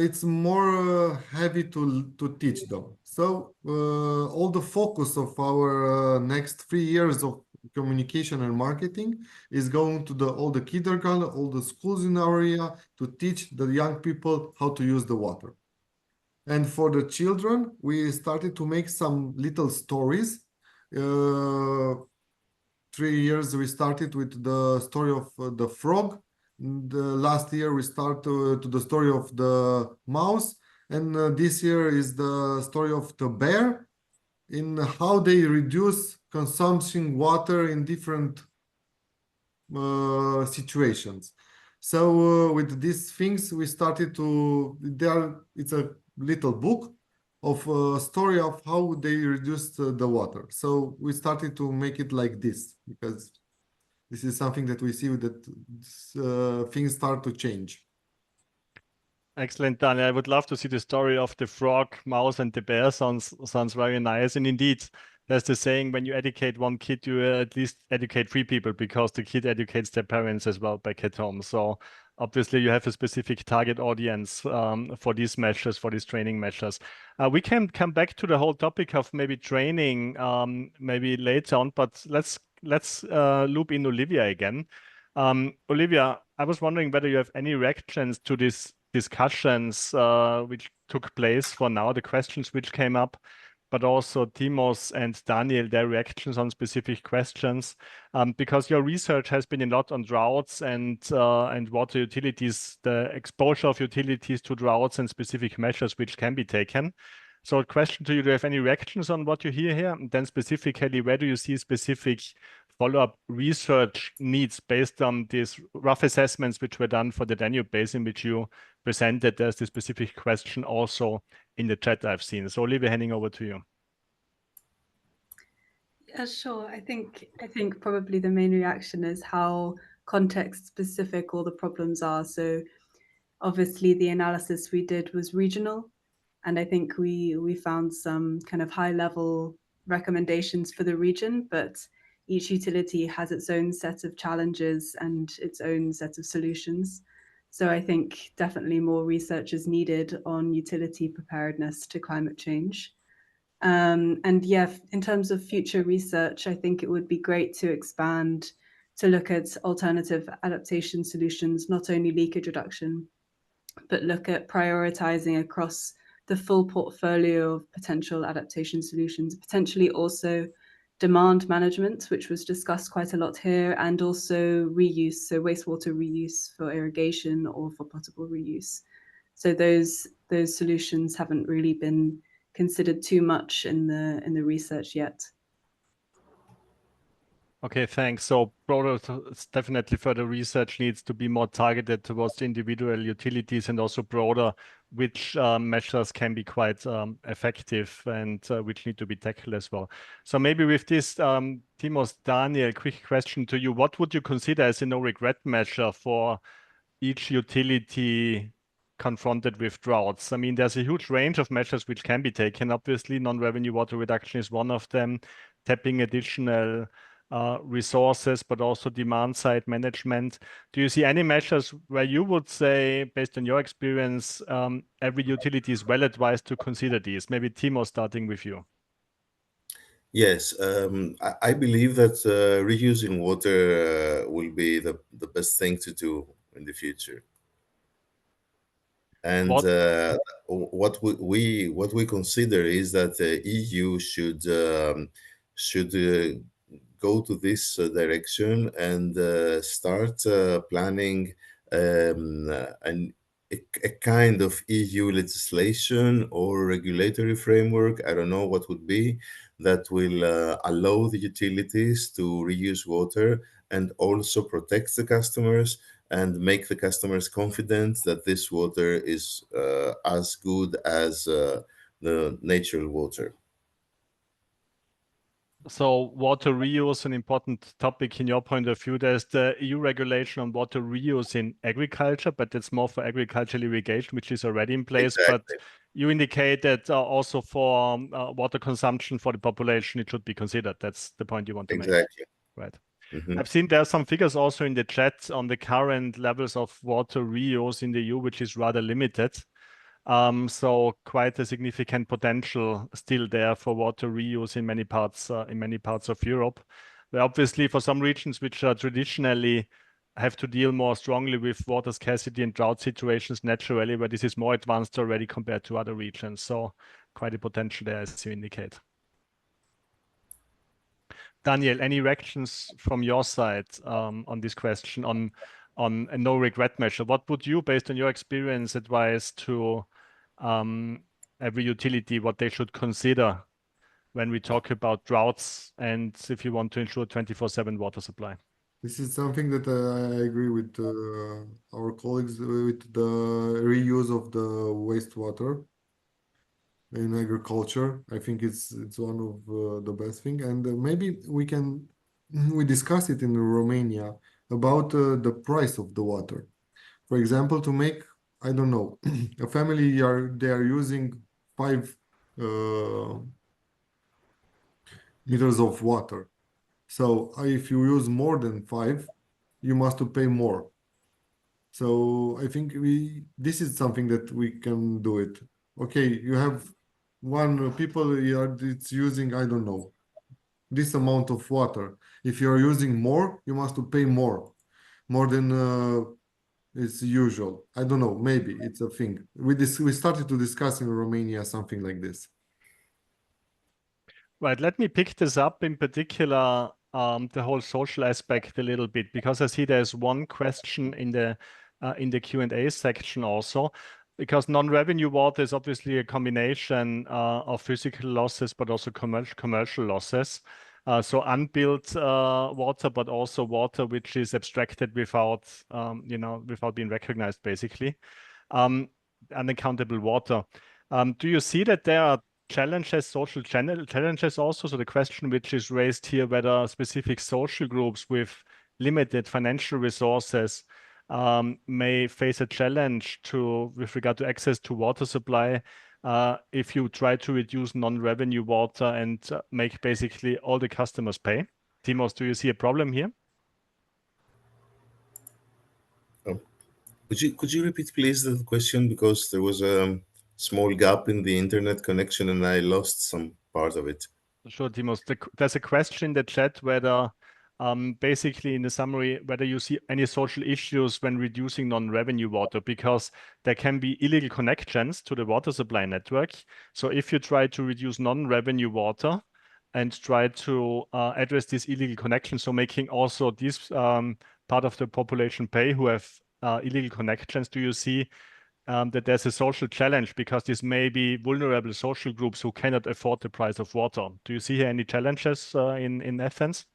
it's more heavy to teach them. So all the focus of our next 3 years of communication and marketing is going to all the kindergarten, all the schools in our area, to teach the young people how to use the water. And for the children, we started to make some little stories 3 years we started with the story of the frog. The last year we start to the story of the mouse, and this year is the story of the bear, in how they reduce consumption water in different situations. So with these things we started to it's a little book of a story of how they reduced the water. So we started to make it like this, because this is something that we see that things start to change. Excellent, Daniel. I would love to see the story of the frog, mouse, and the bear. Sounds very nice. And indeed, there's the saying: when you educate one kid, you at least educate 3 people, because the kid educates their parents as well back at home. So obviously, you have a specific target audience for these measures, for these training measures. We can come back to the whole topic of maybe training maybe later on, but let's loop in Olivia again. Olivia, I was wondering whether you have any reactions to these discussions which took place for now, the questions which came up, but also Timos and Daniel, their reactions on specific questions, because your research has been a lot on droughts and water utilities, the exposure of utilities to droughts and specific measures which can be taken. So a question to you, do you have any reactions on what you hear here? And then specifically, where do you see specific follow-up research needs based on these rough assessments which were done for the Danube Basin, which you presented? There's the specific question also in the chat I've seen. So Olivia, handing over to you. Yeah, sure. I think probably the main reaction is how context specific all the problems are. So obviously the analysis we did was regional, and I think we found some kind of high level recommendations for the region, but each utility has its own set of challenges and its own set of solutions. So I think definitely more research is needed on utility preparedness to climate change. And yeah, in terms of future research, I think it would be great to expand to look at alternative adaptation solutions, not only leakage reduction, but look at prioritizing across the full portfolio of potential adaptation solutions, potentially also demand management, which was discussed quite a lot here, and also reuse, so wastewater reuse for irrigation or for potable reuse. So those solutions haven't really been considered too much in the research yet. Okay, thanks. So broader, definitely further research needs to be more targeted towards the individual utilities, and also broader which measures can be quite effective and which need to be tackled as well. So maybe with this, Timos, Daniel, quick question to you. What would you consider as a no regret measure for each utility confronted with droughts? I mean, there's a huge range of measures which can be taken. Obviously, non-revenue water reduction is one of them, tapping additional resources, but also demand side management. Do you see any measures where you would say, based on your experience, every utility is well advised to consider these? Maybe Timo, starting with you. Yes, I believe that reusing water will be the best thing to do in the future. And what we consider is that the EU should go to this direction and start planning a kind of EU legislation or regulatory framework. I don't know what would be, that will allow the utilities to reuse water and also protect the customers and make the customers confident that this water is as good as the natural water. So water reuse, an important topic in your point of view. There's the EU regulation on water reuse in agriculture, but it's more for agricultural irrigation, which is already in place. Exactly. But you indicate that also for water consumption for the population, it should be considered. That's the point you want to make. Exactly. Right. Mm-hmm. I've seen there are some figures also in the chat on the current levels of water reuse in the EU, which is rather limited. So quite a significant potential still there for water reuse in many parts of Europe. But obviously, for some regions which traditionally have to deal more strongly with water scarcity and drought situations naturally, where this is more advanced already compared to other regions. So quite a potential there, as you indicate. Daniel, any reactions from your side on this question on a no regret measure? What would you, based on your experience, advise to every utility what they should consider when we talk about droughts and if you want to ensure 24/7 water supply? This is something that I agree with our colleagues with the reuse of the wastewater in agriculture. I think it's one of the best thing, and maybe we discussed it in Romania about the price of the water. For example, to make, I don't know, a family they are using 5 liters of water. So if you use more than 5, you must to pay more. So I think this is something that we can do it. Okay, you have one people it's using, I don't know, this amount of water. If you are using more, you must to pay more than it's usual. I don't know, maybe it's a thing. We started to discuss in Romania something like this. Right, let me pick this up in particular, the whole social aspect a little bit, because I see there's one question in the Q&A section also, because non-revenue water is obviously a combination of physical losses, but also commercial losses. So unbilled water, but also water which is abstracted without, without being recognized, basically. Unaccountable water. Do you see that there are social challenges also? So the question which is raised here, whether specific social groups with limited financial resources may face a challenge with regard to access to water supply if you try to reduce non-revenue water and make basically all the customers pay. Timos, do you see a problem here? Could you repeat please the question, because there was a small gap in the internet connection and I lost some part of it. Sure, Timos. There's a question in the chat whether, basically in the summary, whether you see any social issues when reducing non-revenue water, because there can be illegal connections to the water supply network. So if you try to reduce non-revenue water and try to address these illegal connections, so making also this part of the population pay who have illegal connections, do you see that there's a social challenge because this may be vulnerable social groups who cannot afford the price of water? Do you see any challenges in Athens?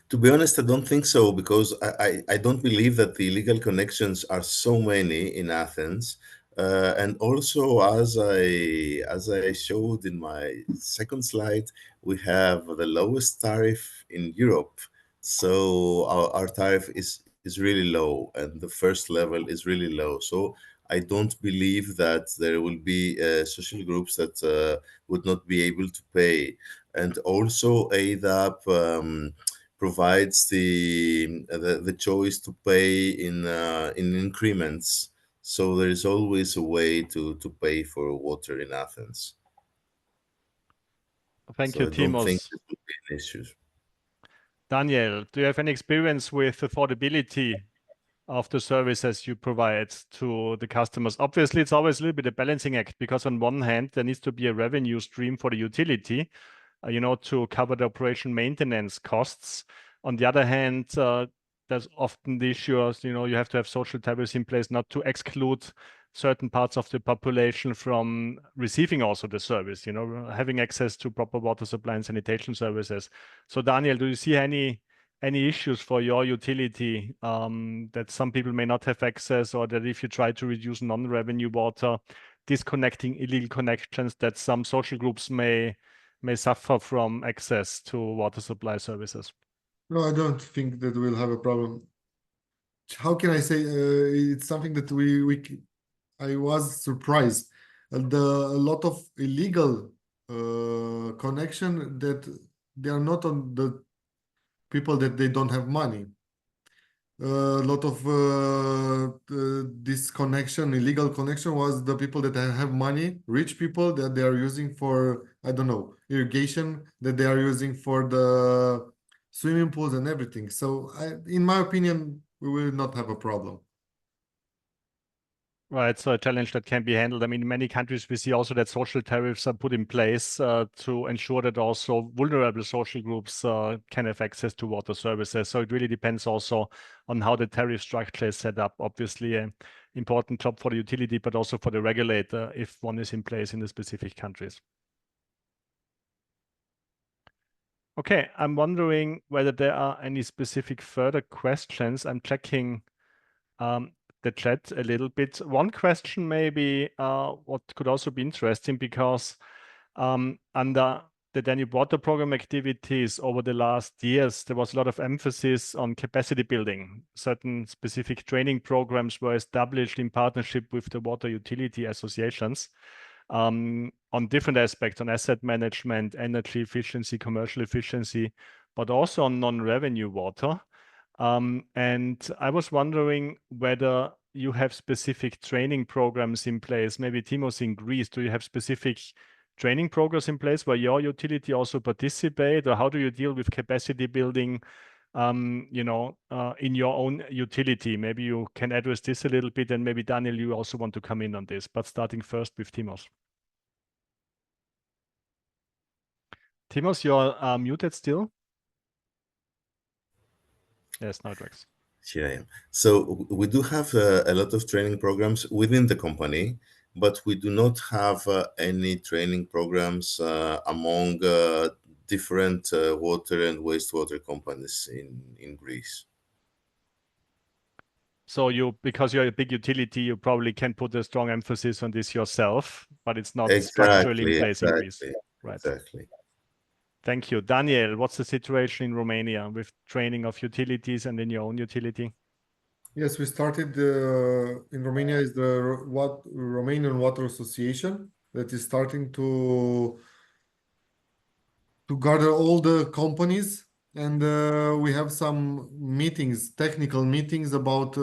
To be honest, I don't think so, because I don't believe that the illegal connections are so many in Athens. And also, as I showed in my second slide, we have the lowest tariff in Europe. So our tariff is really low, and the first level is really low. So I don't believe that there will be social groups that would not be able to pay. And also, ADAP provides the choice to pay in increments. So there is always a way to pay for water in Athens. Thank So you, I don't think Timos. it will be an issue. Daniel, do you have any experience with affordability of the services you provide to the customers? Obviously, it's always a little bit a balancing act, because on one hand, there needs to be a revenue stream for the utility, to cover the operation maintenance costs. On the other hand, there's often the issues, you have to have social tariffs in place not to exclude certain parts of the population from receiving also the service, having access to proper water supply and sanitation services. So Daniel, do you see any issues for your utility that some people may not have access, or that if you try to reduce non-revenue water, disconnecting illegal connections, that some social groups may suffer from access to water supply services? No, I don't think that we'll have a problem. How can I say? It's something that I was surprised. A lot of illegal connection that they are not on the people that they don't have money. A lot of this connection, illegal connection, was the people that have money, rich people that they are using for, I don't know, irrigation, that they are using for the swimming pools and everything. So in my opinion, we will not have a problem. Right, so a challenge that can be handled. I mean, in many countries, we see also that social tariffs are put in place to ensure that also vulnerable social groups can have access to water services. So it really depends also on how the tariff structure is set up. Obviously, an important job for the utility, but also for the regulator if one is in place in the specific countries. Okay, I'm wondering whether there are any specific further questions. I'm checking the chat a little bit. One question maybe what could also be interesting, because under the Danube Water Program activities over the last years, there was a lot of emphasis on capacity building. Certain specific training programs were established in partnership with the water utility associations on different aspects, on asset management, energy efficiency, commercial efficiency, but also on non-revenue water. And I was wondering whether you have specific training programs in place. Maybe Timos in Greece, do you have specific training programs in place where your utility also participate, or how do you deal with capacity building, in your own utility? Maybe you can address this a little bit, and maybe Daniel, you also want to come in on this, but starting first with Timos. Timos, you're muted still. Yes, now it works. Here I am. So we do have a lot of training programs within the company, but we do not have any training programs among different water and wastewater companies in Greece. So because you're a big utility, you probably can put a strong emphasis on this yourself, but it's not structurally in place in Greece. Right. Exactly. Thank you. Daniel, what's the situation in Romania with training of utilities and in your own utility? Yes, we started in Romania is the Romanian Water Association that is starting to gather all the companies, and we have some meetings, technical meetings about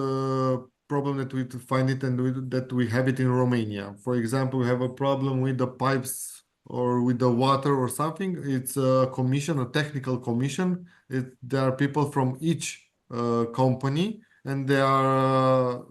problem that we find it and that we have it in Romania. For example, we have a problem with the pipes or with the water or something. It's a commission, a technical commission. There are people from each company, and they are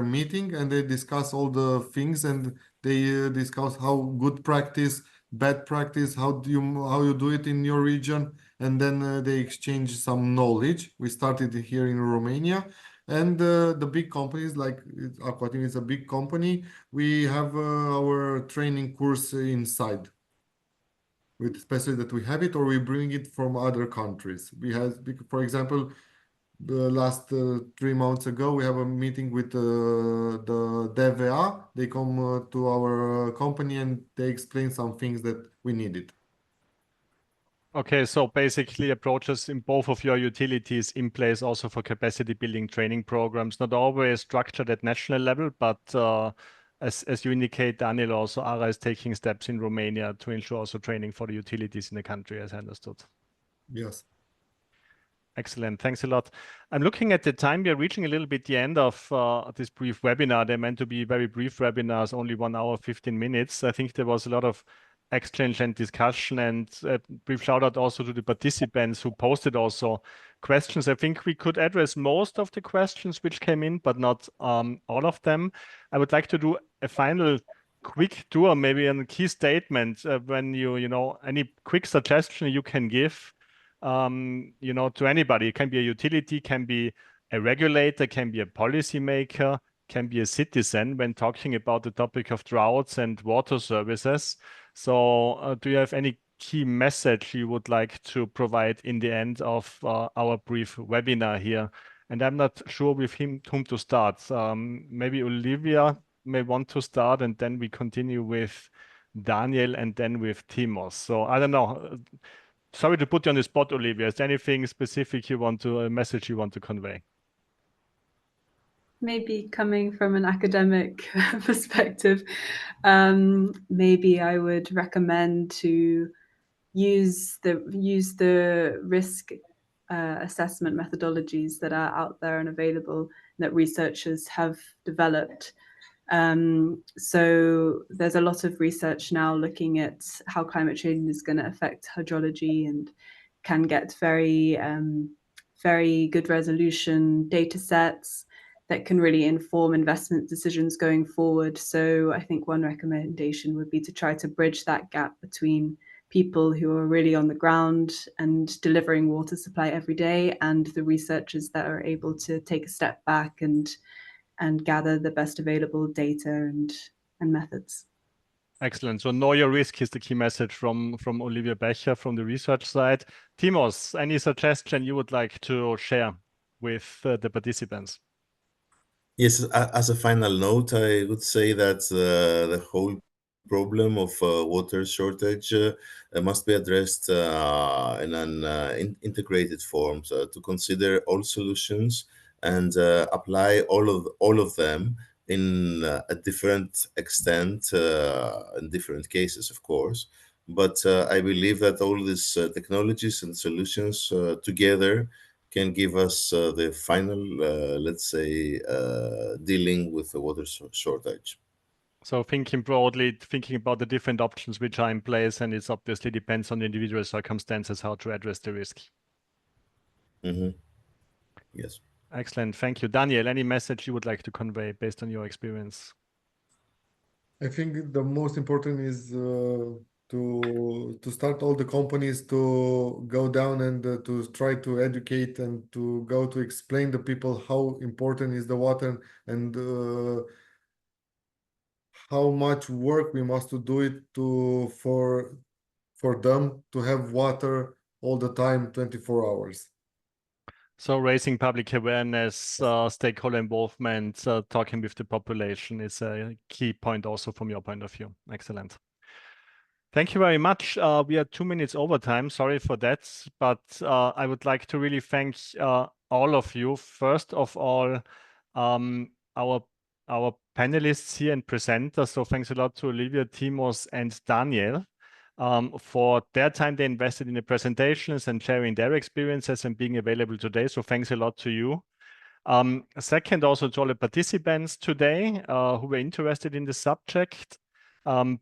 meeting and they discuss all the things, and they discuss how good practice, bad practice, how you do it in your region, and then they exchange some knowledge. We started here in Romania, and the big companies like Aquatim is a big company. We have our training course inside, with especially that we have it or we bring it from other countries. We have, for example, the last 3 months ago, we have a meeting with the DVA. They come to our company and they explain some things that we needed. Okay, so basically approaches in both of your utilities in place also for capacity building training programs, not always structured at national level, but as you indicate, Daniel, also ARA is taking steps in Romania to ensure also training for the utilities in the country, as I understood. Yes. Excellent. Thanks a lot. I'm looking at the time. We are reaching a little bit the end of this brief webinar. They're meant to be very brief webinars, only 1 hour, 15 minutes. I think there was a lot of exchange and discussion, and a brief shout out also to the participants who posted also questions. I think we could address most of the questions which came in, but not all of them. I would like to do a final quick tour, maybe a key statement when any quick suggestion you can give to anybody. It can be a utility, can be a regulator, can be a policymaker, can be a citizen when talking about the topic of droughts and water services. So do you have any key message you would like to provide in the end of our brief webinar here? And I'm not sure with whom to start. Maybe Olivia may want to start, and then we continue with Daniel and then with Timos. So I don't know. Sorry to put you on the spot, Olivia. Is there anything specific a message you want to convey? Maybe coming from an academic perspective, maybe I would recommend to use the risk assessment methodologies that are out there and available that researchers have developed. So there's a lot of research now looking at how climate change is going to affect hydrology, and can get very good resolution data sets that can really inform investment decisions going forward. So I think one recommendation would be to try to bridge that gap between people who are really on the ground and delivering water supply every day and the researchers that are able to take a step back and gather the best available data and methods. Excellent. So know your risk is the key message from Olivia Becher from the research side. Timos, any suggestion you would like to share with the participants? Yes, as a final note, I would say that the whole problem of water shortage must be addressed in an integrated form, so to consider all solutions and apply all of them in a different extent in different cases, of course. But I believe that all these technologies and solutions together can give us the final, let's say, dealing with the water shortage. So thinking broadly, thinking about the different options which are in place, and it obviously depends on the individual circumstances how to address the risk. Mm-hmm. Yes. Excellent. Thank you. Daniel, any message you would like to convey based on your experience? I think the most important is to start all the companies to go down and to try to educate and to go to explain to people how important is the water and how much work we must to do it to for them to have water all the time, 24 hours. So raising public awareness, stakeholder involvement, talking with the population is a key point also from your point of view. Excellent. Thank you very much. We are 2 minutes over time. Sorry for that, but I would like to really thank all of you. First of all, our panelists here and presenters. So thanks a lot to Olivia, Timos, and Daniel for their time they invested in the presentations and sharing their experiences and being available today. So thanks a lot to you. Second, also to all the participants today who were interested in the subject.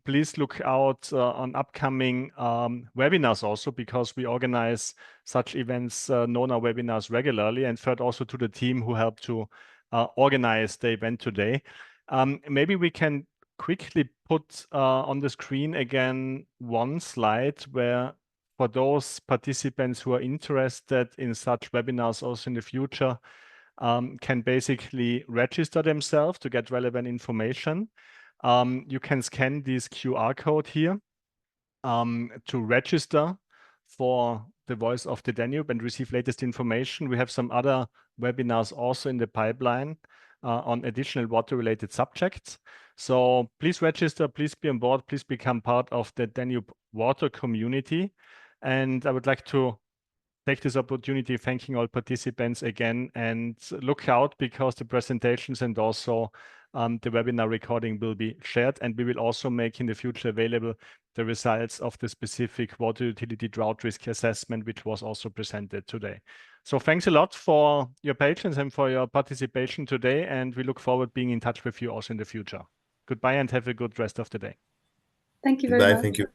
Please look out on upcoming webinars also, because we organize such events, NONA webinars regularly. And third, also to the team who helped to organize the event today. Maybe we can quickly put on the screen again one slide where, for those participants who are interested in such webinars also in the future, can basically register themselves to get relevant information. You can scan this QR code here to register for the Voice of the Danube and receive latest information. We have some other webinars also in the pipeline on additional water-related subjects. So please register, please be on board, please become part of the Danube water community. And I would like to take this opportunity thanking all participants again, and look out because the presentations and also the webinar recording will be shared, and we will also make in the future available the results of the specific water utility drought risk assessment, which was also presented today. So thanks a lot for your patience and for your participation today, and we look forward being in touch with you also in the future. Goodbye and have a good rest of the day. Thank you very Goodbye. much. Thank you.